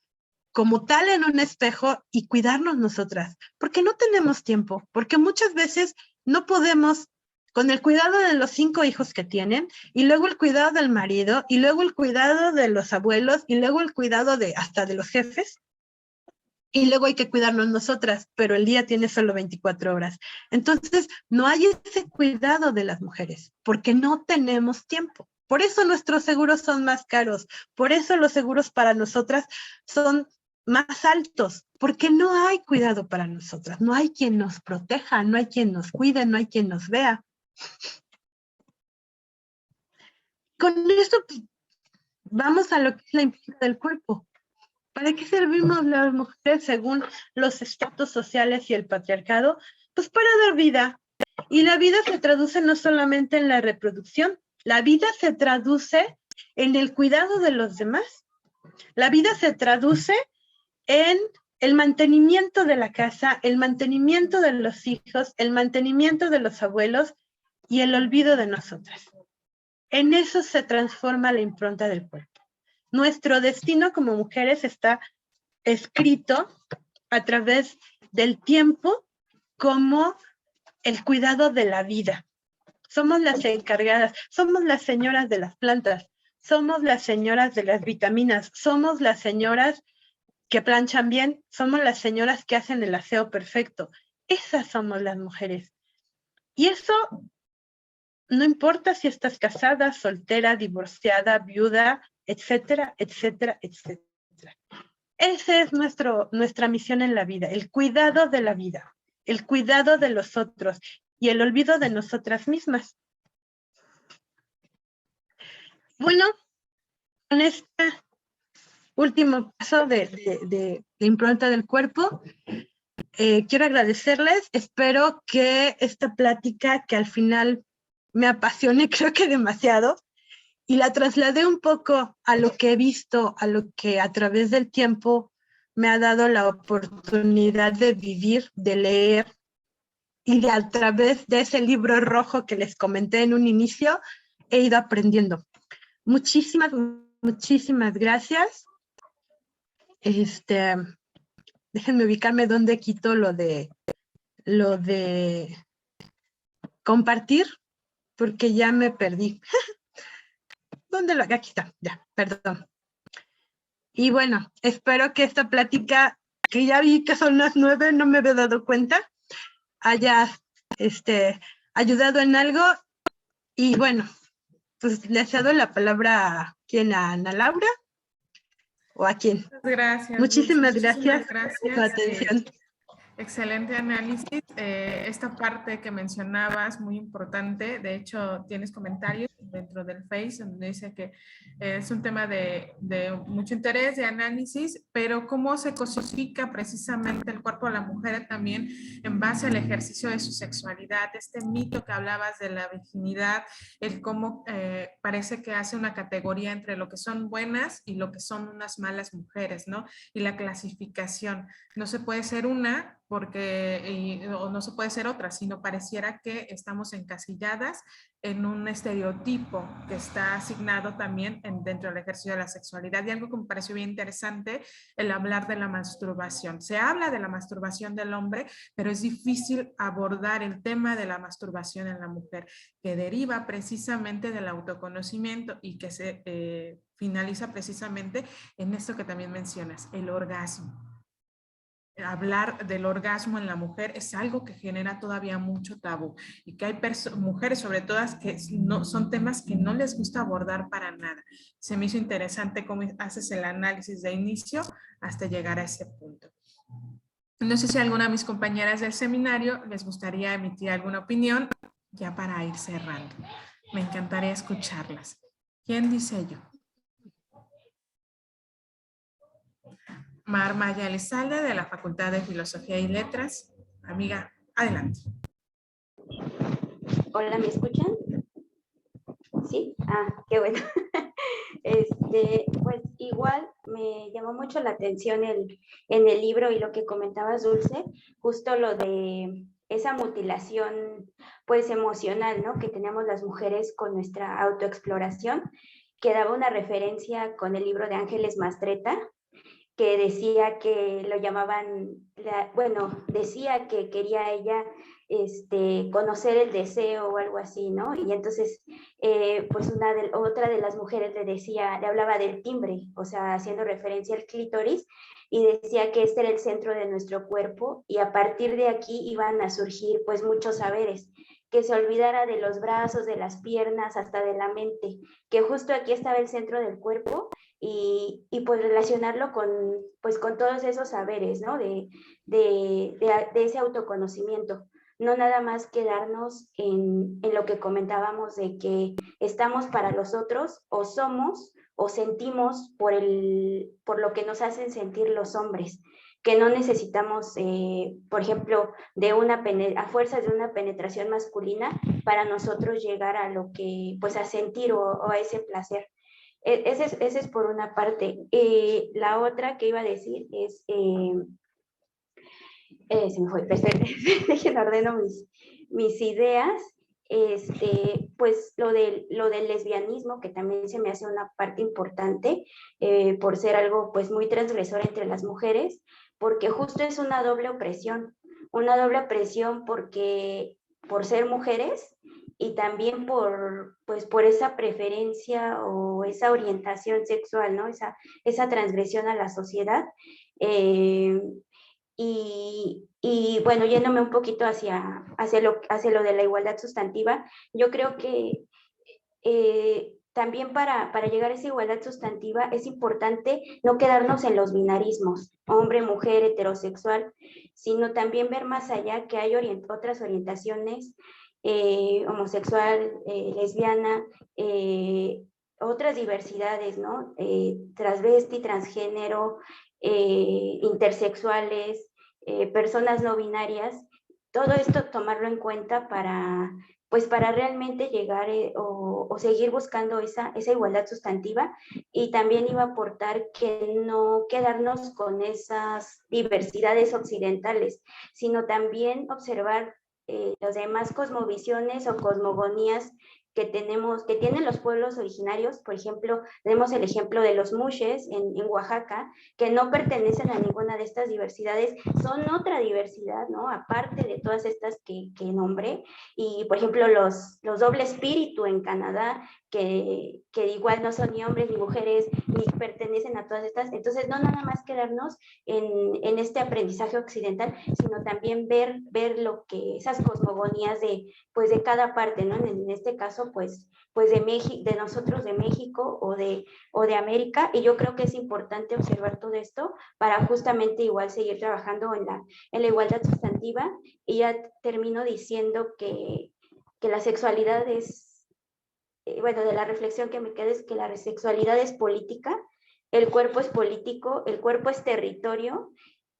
como tal en un espejo y cuidarnos nosotras, porque no tenemos tiempo, porque muchas veces no podemos con el cuidado de los 5 hijos que tienen, y luego el cuidado del marido, y luego el cuidado de los abuelos, y luego el cuidado hasta de los jefes, y luego hay que cuidarnos nosotras, pero el día tiene solo 24 horas. Entonces, no hay ese cuidado de las mujeres, porque no tenemos tiempo. Por eso nuestros seguros son más caros, por eso los seguros para nosotras son más altos, porque no hay cuidado para nosotras, no hay quien nos proteja, no hay quien nos cuide, no hay quien nos vea. Con esto vamos a lo que es la impronta del cuerpo. ¿Para qué servimos las mujeres según los estratos sociales y el patriarcado? Pues para dar vida. Y la vida se traduce no solamente en la reproducción, la vida se traduce en el cuidado de los demás. La vida se traduce en el mantenimiento de la casa, el mantenimiento de los hijos, el mantenimiento de los abuelos y el olvido de nosotras. En eso se transforma la impronta del cuerpo. Nuestro destino como mujeres está escrito a través del tiempo como el cuidado de la vida. Somos las encargadas, somos las señoras de las plantas, somos las señoras de las vitaminas, somos las señoras que planchan bien, somos las señoras que hacen el aseo perfecto. Esas somos las mujeres. Y eso no importa si estás casada, soltera, divorciada, viuda, etcétera, etcétera, etcétera. Esa es nuestra misión en la vida, el cuidado de la vida, el cuidado de los otros y el olvido de nosotras mismas. Bueno, con este último paso de impronta del cuerpo, quiero agradecerles. Espero que esta plática, que al final me apasione, creo que demasiado, y la trasladé un poco a lo que he visto, a lo que a través del tiempo me ha dado la oportunidad de vivir, de leer, y de a través de ese libro rojo que les comenté en un inicio, he ido aprendiendo. Muchísimas, muchísimas gracias. Déjenme ubicarme dónde quito lo de compartir, porque ya me perdí. ¿Dónde lo? Aquí está, ya, perdón. Y bueno, espero que esta plática, que ya vi que son las 9, no me había dado cuenta, haya ayudado en algo. Y bueno, pues le cedo la palabra a quién, a Ana Laura o a quién. Gracias. Muchísimas Dulce, gracias por su atención. Excelente análisis. Esta parte que mencionabas, muy importante. De hecho, tienes comentarios dentro del Face donde dice que es un tema de mucho interés, de análisis, pero cómo se cosifica precisamente el cuerpo de la mujer también en base al ejercicio de su sexualidad. Este mito que hablabas de la virginidad, el cómo parece que hace una categoría entre lo que son buenas y lo que son unas malas mujeres, ¿no? Y la clasificación. No se puede ser una o no se puede ser otra, sino pareciera que estamos encasilladas en un estereotipo que está asignado también dentro del ejercicio de la sexualidad. Y algo que me pareció bien interesante, el hablar de la masturbación. Se habla de la masturbación del hombre, pero es difícil abordar el tema de la masturbación en la mujer, que deriva precisamente del autoconocimiento y que se finaliza precisamente en esto que también mencionas, el orgasmo. Hablar del orgasmo en la mujer es algo que genera todavía mucho tabú y que hay mujeres sobre todo que no, son temas que no les gusta abordar para nada. Se me hizo interesante cómo haces el análisis de inicio hasta llegar a ese punto. No sé si alguna de mis compañeras del seminario les gustaría emitir alguna opinión ya para ir cerrando. Me encantaría escucharlas. ¿Quién dice yo? Mar Maya Elizalde, de la Facultad de Filosofía y Letras. Amiga, adelante. Hola, ¿me escuchan? Sí, qué bueno. Pues igual me llamó mucho la atención en el libro y lo que comentabas, Dulce, justo lo de esa mutilación pues emocional, ¿no? Que tenemos las mujeres con nuestra autoexploración, que daba una referencia con el libro de Ángeles Mastretta, que decía que lo llamaban, decía que quería ella conocer el deseo o algo así, ¿no? Y entonces, pues otra de las mujeres le hablaba del timbre, o sea, haciendo referencia al clítoris, y decía que este era el centro de nuestro cuerpo, y a partir de aquí iban a surgir pues muchos saberes, que se olvidara de los brazos, de las piernas, hasta de la mente, que justo aquí estaba el centro del cuerpo, y pues relacionarlo con todos esos saberes, ¿no? De ese autoconocimiento. No nada más quedarnos en lo que comentábamos de que estamos para los otros o somos o sentimos por lo que nos hacen sentir los hombres, que no necesitamos, por ejemplo, a fuerzas de una penetración masculina para nosotros llegar a lo que, pues a sentir o a ese placer. Ese es por una parte. La otra que iba a decir es, se me fue, dejen ordeno mis ideas. Pues lo del lesbianismo, que también se me hace una parte importante, por ser algo pues muy transgresor entre las mujeres, porque justo es una doble opresión porque por ser mujeres y también pues por esa preferencia o esa orientación sexual, ¿no? Esa transgresión a la sociedad. Y bueno, yéndome un poquito hacia lo de la igualdad sustantiva, yo creo que también para llegar a esa igualdad sustantiva es importante no quedarnos en los binarismos, hombre, mujer, heterosexual, sino también ver más allá, que hay otras orientaciones, homosexual, lesbiana, otras diversidades, ¿no? Transvesti, transgénero, intersexuales, personas no binarias. Todo esto tomarlo en cuenta pues para realmente llegar o seguir buscando esa igualdad sustantiva. Y también iba a aportar que no quedarnos con esas diversidades occidentales, sino también observar las demás cosmovisiones o cosmogonías que tienen los pueblos originarios. Por ejemplo, tenemos el ejemplo de los Muxes en Oaxaca, que no pertenecen a ninguna de estas diversidades, son otra diversidad, ¿no? Aparte de todas estas que nombré. Y, por ejemplo, los doble espíritu en Canadá, que igual no son ni hombres ni mujeres, ni pertenecen a todas estas. Entonces, no nada más quedarnos en este aprendizaje occidental, sino también ver lo que esas cosmogonías de cada parte, ¿no? En este caso, pues de nosotros de México o de América. Y yo creo que es importante observar todo esto para justamente igual seguir trabajando en la igualdad sustantiva. Y ya termino diciendo que la sexualidad es, bueno, de la reflexión que me queda es que la sexualidad es política, el cuerpo es político, el cuerpo es territorio,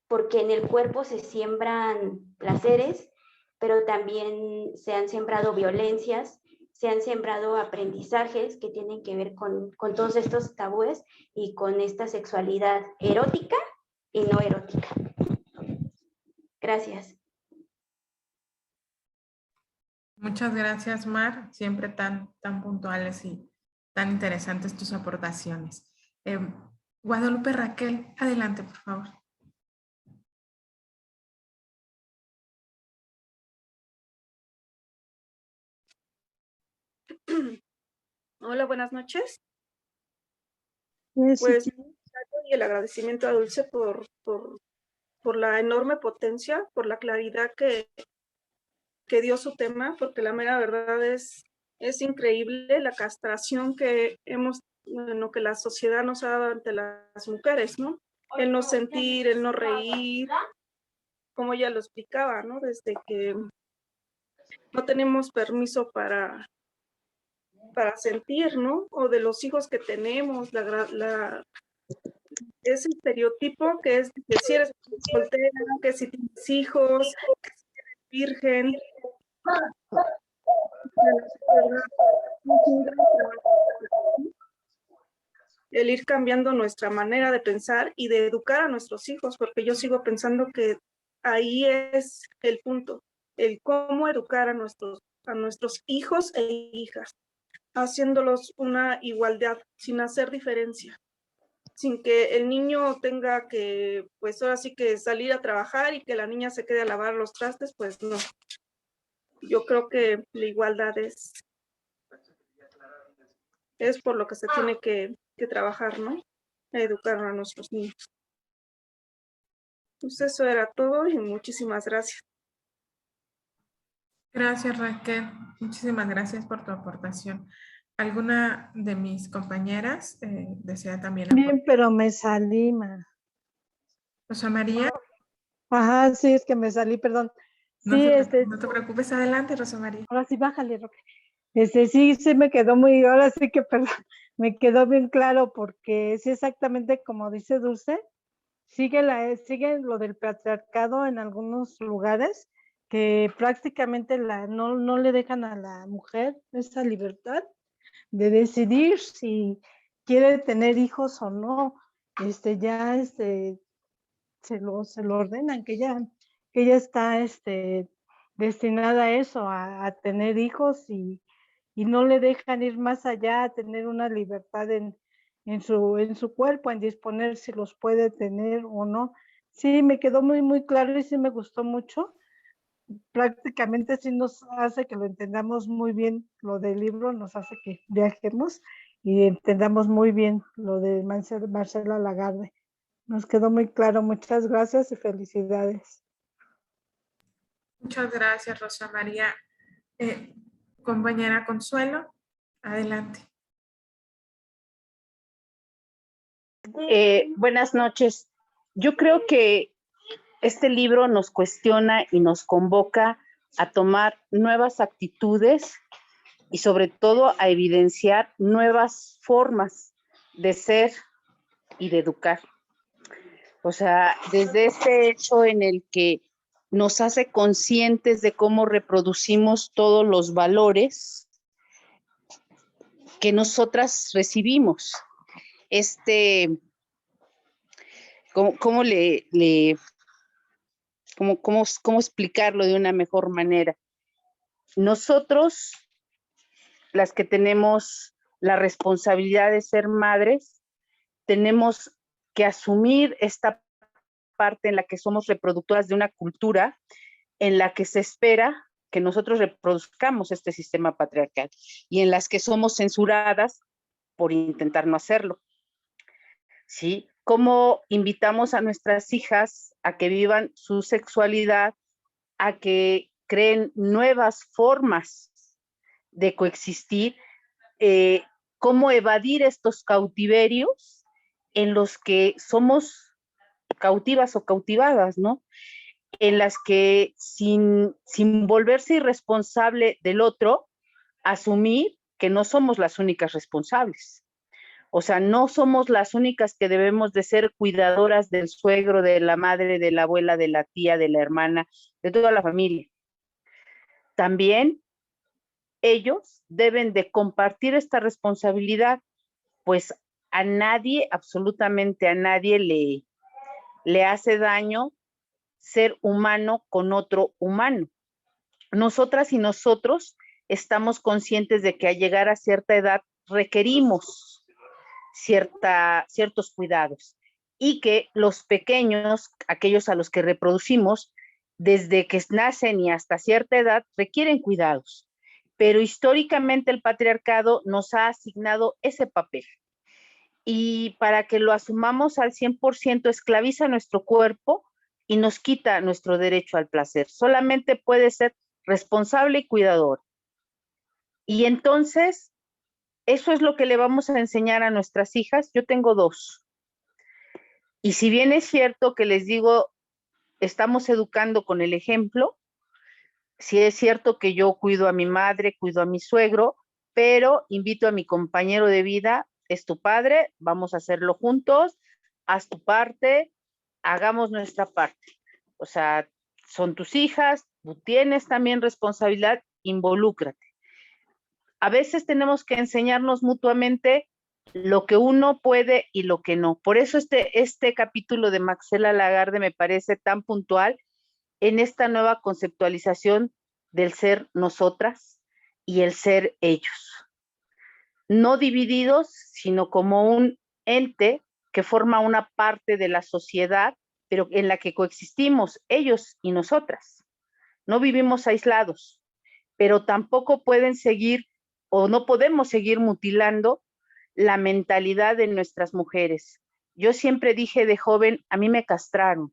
porque en el cuerpo se siembran placeres, pero también se han sembrado violencias, se han sembrado aprendizajes que tienen que ver con todos estos tabúes y con esta sexualidad erótica y no erótica. Gracias. Muchas gracias, Mar. Siempre tan puntuales y tan interesantes tus aportaciones. Guadalupe Raquel, adelante, por favor. Hola, buenas noches. Pues y el agradecimiento a Dulce por la enorme potencia, por la claridad que dio su tema, porque la mera verdad es increíble la castración que que la sociedad nos ha dado ante las mujeres, ¿no? El no sentir, el no reír, como ella lo explicaba, ¿no? Desde que no tenemos permiso para sentir, ¿no? O de los hijos que tenemos, ese estereotipo que es que si eres soltera, que si tienes hijos, que si eres virgen. El ir cambiando nuestra manera de pensar y de educar a nuestros hijos, porque yo sigo pensando que ahí es el punto, el cómo educar a nuestros hijos e hijas, haciéndolos una igualdad, sin hacer diferencia, sin que el niño tenga que, pues ahora sí que salir a trabajar y que la niña se quede a lavar los trastes, pues no. Yo creo que la igualdad es por lo que se tiene que trabajar, ¿no? Educar a nuestros niños. Pues eso era todo y muchísimas gracias. Gracias, Raquel. Muchísimas gracias por tu aportación. ¿Alguna de mis compañeras desea también aportar? Bien, pero me salí, ma. Rosa María. Ajá, sí, es que me salí, perdón. No, Sí, no te preocupes, adelante, Rosa María. Ahora sí, bájale, Roque. Sí, se me quedó muy, ahora sí que, perdón, me quedó bien claro porque es exactamente como dice Dulce, sigue lo del patriarcado en algunos lugares que prácticamente no le dejan a la mujer esa libertad de decidir si quiere tener hijos o no. Ya se lo ordenan, que ella está destinada a eso, a tener hijos y no le dejan ir más allá, a tener una libertad en su cuerpo, en disponer si los puede tener o no. Sí, me quedó muy, muy claro y sí me gustó mucho. Prácticamente sí nos hace que lo entendamos muy bien lo del libro, nos hace que viajemos y entendamos muy bien lo de Marcela Lagarde. Nos quedó muy claro. Muchas gracias y felicidades. Muchas gracias, Rosa María. Compañera Consuelo, adelante. Buenas noches. Yo creo que este libro nos cuestiona y nos convoca a tomar nuevas actitudes y sobre todo a evidenciar nuevas formas de ser y de educar. O sea, desde este hecho en el que nos hace conscientes de cómo reproducimos todos los valores que nosotras recibimos. ¿Cómo explicarlo de una mejor manera? Nosotros, las que tenemos la responsabilidad de ser madres, tenemos que asumir esta parte en la que somos reproductoras de una cultura en la que se espera que nosotros reproduzcamos este sistema patriarcal y en las que somos censuradas por intentar no hacerlo. ¿Sí? ¿Cómo invitamos a nuestras hijas a que vivan su sexualidad, a que creen nuevas formas de coexistir? ¿Cómo evadir estos cautiverios en los que somos cautivas o cautivadas, ¿no? En las que sin volverse irresponsable del otro, asumir que no somos las únicas responsables. O sea, no somos las únicas que debemos de ser cuidadoras del suegro, de la madre, de la abuela, de la tía, de la hermana, de toda la familia. También ellos deben de compartir esta responsabilidad, pues a nadie, absolutamente a nadie le hace daño ser humano con otro humano. Nosotras y nosotros estamos conscientes de que al llegar a cierta edad requerimos ciertos cuidados y que los pequeños, aquellos a los que reproducimos, desde que nacen y hasta cierta edad, requieren cuidados. Pero históricamente el patriarcado nos ha asignado ese papel. Y para que lo asumamos al 100%, esclaviza nuestro cuerpo y nos quita nuestro derecho al placer. Solamente puede ser responsable y cuidador. Y entonces, eso es lo que le vamos a enseñar a nuestras hijas. Yo tengo 2. Y si bien es cierto que les digo, estamos educando con el ejemplo, sí es cierto que yo cuido a mi madre, cuido a mi suegro, pero invito a mi compañero de vida, es tu padre, vamos a hacerlo juntos, haz tu parte, hagamos nuestra parte. O sea, son tus hijas, tú tienes también responsabilidad, involúcrate. A veces tenemos que enseñarnos mutuamente lo que uno puede y lo que no. Por eso este capítulo de Marcela Lagarde me parece tan puntual en esta nueva conceptualización del ser nosotras y el ser ellos. No divididos, sino como un ente que forma una parte de la sociedad, pero en la que coexistimos ellos y nosotras. No vivimos aislados, pero tampoco pueden seguir o no podemos seguir mutilando la mentalidad de nuestras mujeres. Yo siempre dije de joven, a mí me castraron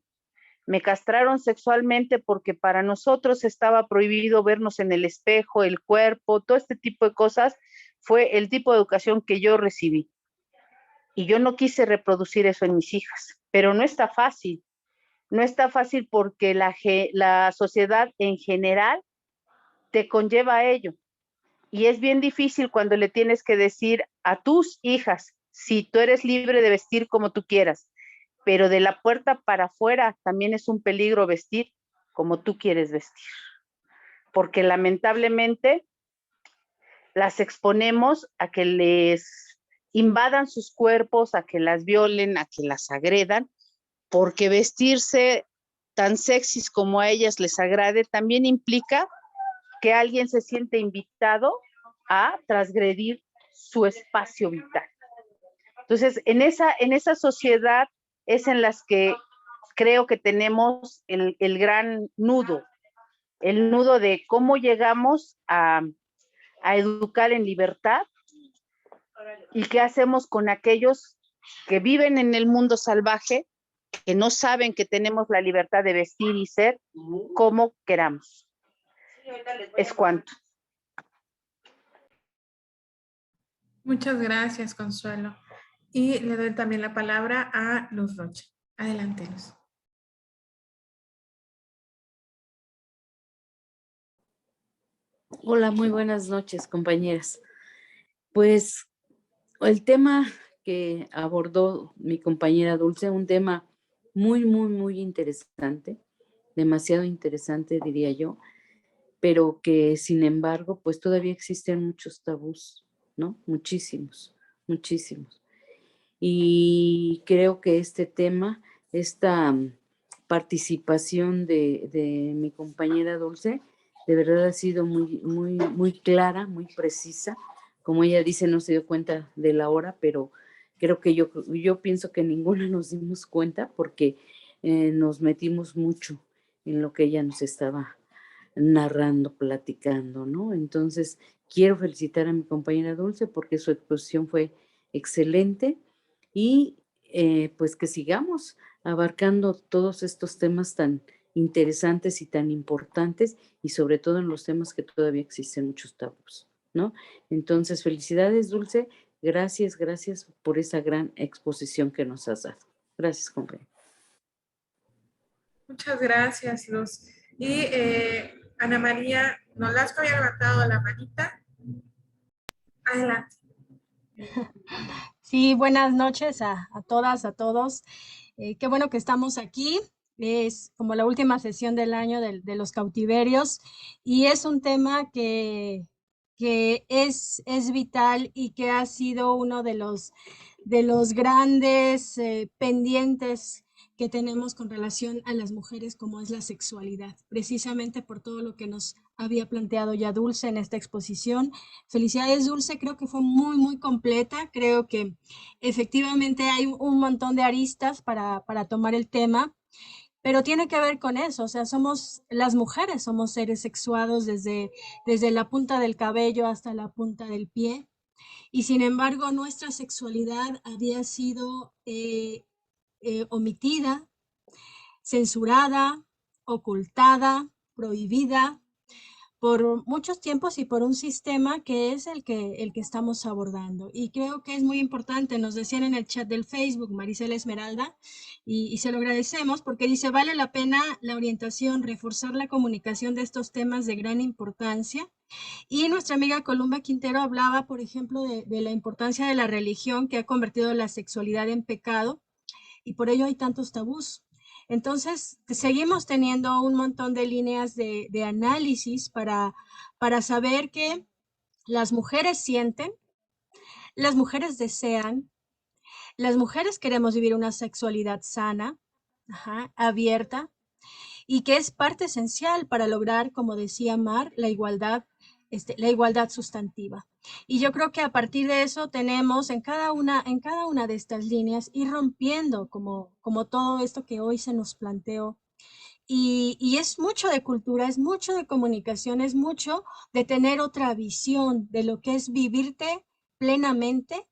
sexualmente porque para nosotros estaba prohibido vernos en el espejo, el cuerpo, todo este tipo de cosas, fue el tipo de educación que yo recibí. Y yo no quise reproducir eso en mis hijas, pero no está fácil. No está fácil porque la sociedad en general te conlleva a ello. Y es bien difícil cuando le tienes que decir a tus hijas, si tú eres libre de vestir como tú quieras, pero de la puerta para afuera también es un peligro vestir como tú quieres vestir, porque lamentablemente las exponemos a que les invadan sus cuerpos, a que las violen, a que las agredan, porque vestirse tan sexys como a ellas les agrade también implica que alguien se siente invitado a transgredir su espacio vital. Entonces, en esa sociedad es en las que creo que tenemos el gran nudo, el nudo de cómo llegamos a educar en libertad y qué hacemos con aquellos que viven en el mundo salvaje, que no saben que tenemos la libertad de vestir y ser como queramos. Es cuanto. Muchas gracias, Consuelo. Y le doy también la palabra a Luz Rocha. Adelante, Luz. Hola, muy buenas noches, compañeras. Pues el tema que abordó mi compañera Dulce, un tema muy, muy, muy interesante, demasiado interesante, diría yo, pero que sin embargo, pues todavía existen muchos tabús, ¿no? Muchísimos, muchísimos. Y creo que este tema, esta participación de mi compañera Dulce, de verdad ha sido muy, muy, muy clara, muy precisa. Como ella dice, no se dio cuenta de la hora, pero creo que yo pienso que ninguna nos dimos cuenta porque nos metimos mucho en lo que ella nos estaba narrando, platicando, ¿no? Entonces, quiero felicitar a mi compañera Dulce porque su exposición fue excelente y pues que sigamos abarcando todos estos temas tan interesantes y tan importantes y sobre todo en los temas que todavía existen muchos tabús, ¿no? Entonces, felicidades, Dulce. Gracias, gracias por esa gran exposición que nos has dado. Gracias, compañera. Muchas gracias, Luz. Y Ana María Nolasco había levantado la manita. Adelante. Sí, buenas noches a todas, a todos. Qué bueno que estamos aquí. Es como la última sesión del año de los cautiverios y es un tema que es vital y que ha sido uno de los grandes pendientes que tenemos con relación a las mujeres, como es la sexualidad, precisamente por todo lo que nos había planteado ya Dulce en esta exposición. Felicidades, Dulce, creo que fue muy, muy completa, creo que efectivamente hay un montón de aristas para tomar el tema, pero tiene que ver con eso, o sea, somos las mujeres, somos seres sexuados desde la punta del cabello hasta la punta del pie, y sin embargo nuestra sexualidad había sido omitida, censurada, ocultada, prohibida por muchos tiempos y por un sistema que es el que estamos abordando. Y creo que es muy importante, nos decían en el chat del Facebook, Maricela Esmeralda, y se lo agradecemos porque dice, vale la pena la orientación, reforzar la comunicación de estos temas de gran importancia. Y nuestra amiga Columba Quintero hablaba, por ejemplo, de la importancia de la religión que ha convertido la sexualidad en pecado y por ello hay tantos tabús. Entonces, seguimos teniendo un montón de líneas de análisis para saber que las mujeres sienten, las mujeres desean, las mujeres queremos vivir una sexualidad sana, abierta, y que es parte esencial para lograr, como decía Mar, la igualdad sustantiva. Y yo creo que a partir de eso tenemos en cada una de estas líneas ir rompiendo como todo esto que hoy se nos planteó. Y es mucho de cultura, es mucho de comunicación, es mucho de tener otra visión de lo que es vivirte plenamente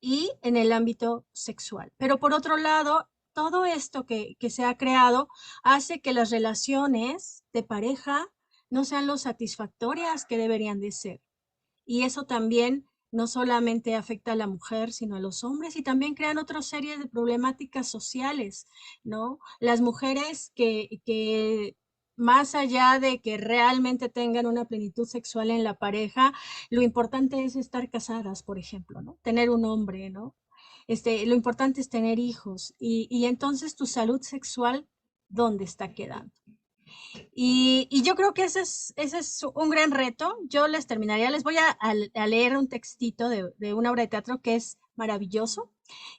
y en el ámbito sexual. Pero por otro lado, todo esto que se ha creado hace que las relaciones de pareja no sean lo satisfactorias que deberían de ser. Y eso también no solamente afecta a la mujer, sino a los hombres y también crean otra serie de problemáticas sociales, ¿no? Las mujeres que más allá de que realmente tengan una plenitud sexual en la pareja, lo importante es estar casadas, por ejemplo, ¿no? Tener un hombre, ¿no? Lo importante es tener hijos y entonces tu salud sexual, ¿dónde está quedando? Y yo creo que ese es un gran reto. Yo les terminaría, les voy a leer un textito de una obra de teatro que es maravilloso.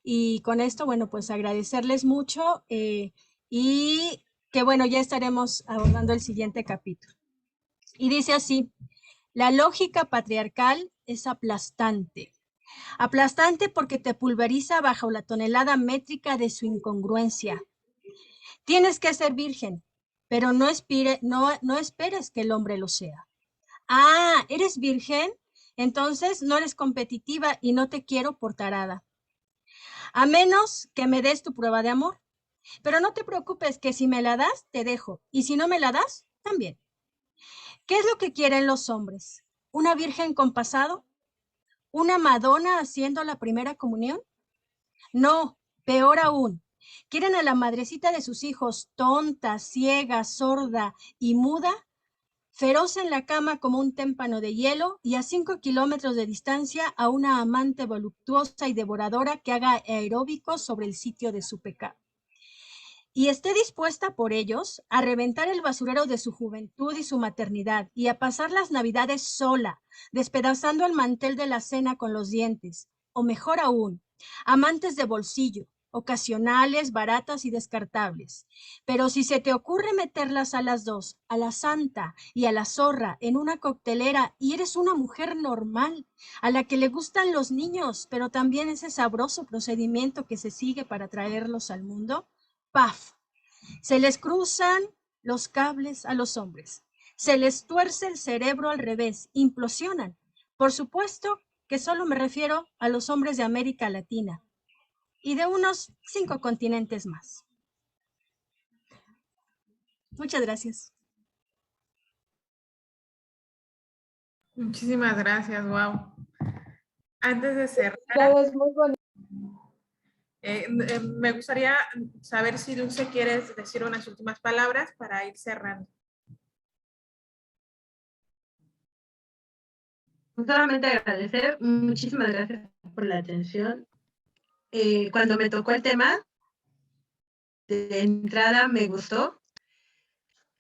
Y con esto, bueno, pues agradecerles mucho y que bueno, ya estaremos abordando el siguiente capítulo. Y dice así, la lógica patriarcal es aplastante. Aplastante porque te pulveriza bajo la tonelada métrica de su incongruencia. Tienes que ser virgen, pero no esperes que el hombre lo sea. Ah, ¿eres virgen? Entonces no eres competitiva y no te quiero por tarada. A menos que me des tu prueba de amor. Pero no te preocupes que si me la das, te dejo. Y si no me la das, también. ¿Qué es lo que quieren los hombres? ¿Una virgen con pasado? ¿Una Madonna haciendo la primera comunión? No, peor aún. ¿Quieren a la madrecita de sus hijos tonta, ciega, sorda y muda? Feroz en la cama como un témpano de hielo y a 5 kilómetros de distancia a una amante voluptuosa y devoradora que haga aeróbico sobre el sitio de su pecado. Y esté dispuesta por ellos a reventar el basurero de su juventud y su maternidad y a pasar las navidades sola, despedazando el mantel de la cena con los dientes, o mejor aún, amantes de bolsillo, ocasionales, baratas y descartables. Pero si se te ocurre meterlas a las dos, a la santa y a la zorra, en una coctelera y eres una mujer normal, a la que le gustan los niños, pero también ese sabroso procedimiento que se sigue para traerlos al mundo, ¡paf! Se les cruzan los cables a los hombres. Se les tuerce el cerebro al revés, implosionan. Por supuesto que solo me refiero a los hombres de América Latina y de unos 5 continentes más. Muchas gracias. Muchísimas gracias, wow. Antes de cerrar, me gustaría saber si Dulce quieres decir unas últimas palabras para ir cerrando. Solamente agradecer, muchísimas gracias por la atención. Cuando me tocó el tema, de entrada me gustó,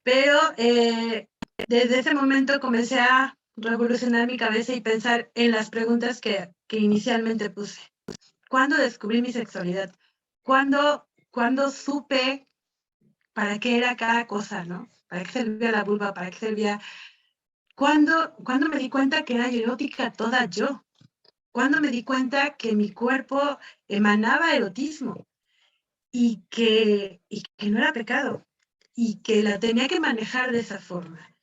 pero desde ese momento comencé a revolucionar mi cabeza y pensar en las preguntas que inicialmente puse. ¿Cuándo descubrí mi sexualidad? ¿Cuándo supe para qué era cada cosa, ¿no? ¿Para qué servía la vulva? ¿Para qué servía? ¿Cuándo me di cuenta que era erótica toda yo? ¿Cuándo me di cuenta que mi cuerpo emanaba erotismo y que no era pecado y que la tenía que manejar de esa forma?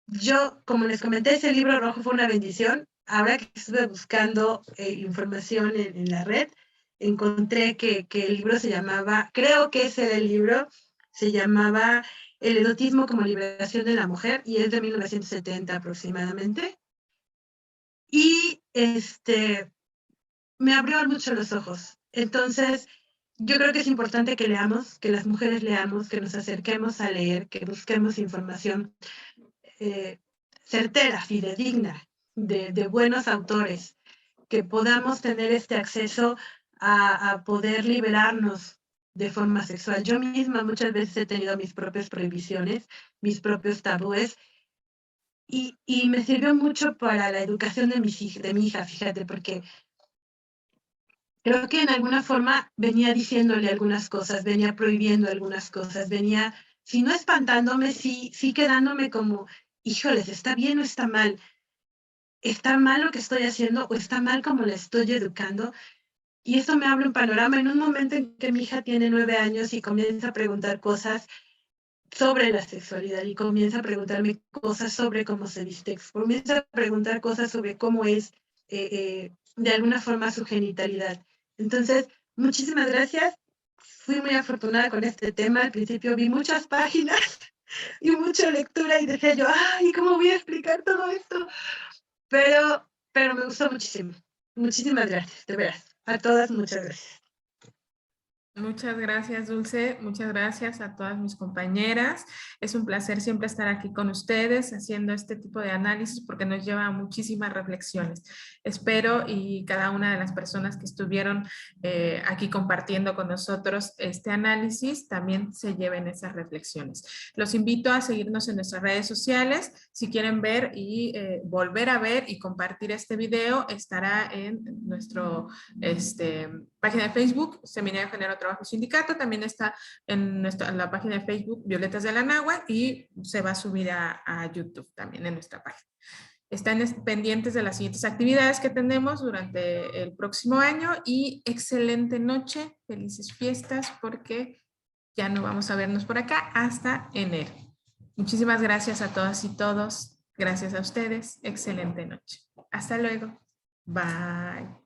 Yo, como les comenté, ese libro rojo fue una bendición. Ahora que estuve buscando información en la red, encontré que el libro se llamaba, creo que ese era el libro, se llamaba El erotismo como liberación de la mujer y es de 1970 aproximadamente. Y me abrió mucho los ojos. Entonces, yo creo que es importante que leamos, que las mujeres leamos, que nos acerquemos a leer, que busquemos información certera, fidedigna, de buenos autores, que podamos tener este acceso a poder liberarnos de forma sexual. Yo misma muchas veces he tenido mis propias prohibiciones, mis propios tabúes, y me sirvió mucho para la educación de mi hija, fíjate, porque creo que en alguna forma venía diciéndole algunas cosas, venía prohibiendo algunas cosas, venía, si no espantándome, sí quedándome como, híjoles, ¿está bien o está mal? ¿Está mal lo que estoy haciendo o está mal como la estoy educando? Y eso me abre un panorama en un momento en que mi hija tiene 9 años y comienza a preguntar cosas sobre la sexualidad y comienza a preguntarme cosas sobre cómo se viste, comienza a preguntar cosas sobre cómo es de alguna forma su genitalidad. Entonces, muchísimas gracias. Fui muy afortunada con este tema. Al principio vi muchas páginas y mucha lectura y decía yo, ay, ¿cómo voy a explicar todo esto? Pero me gustó muchísimo. Muchísimas gracias, de veras. A todas, muchas gracias. Muchas gracias, Dulce. Muchas gracias a todas mis compañeras. Es un placer siempre estar aquí con ustedes haciendo este tipo de análisis porque nos lleva a muchísimas reflexiones. Espero y cada una de las personas que estuvieron aquí compartiendo con nosotros este análisis también se lleven esas reflexiones. Los invito a seguirnos en nuestras redes sociales. Si quieren ver y volver a ver y compartir este video, estará en nuestro página de Facebook, Seminario de Género, Trabajo y Sindicato. También está en la página de Facebook Violetas de la Náhuatl y se va a subir a YouTube también en nuestra página. Están pendientes de las siguientes actividades que tenemos durante el próximo año y excelente noche, felices fiestas porque ya no vamos a vernos por acá hasta enero. Muchísimas gracias a todas y todos. Gracias a ustedes. Excelente noche. Hasta luego. Bye.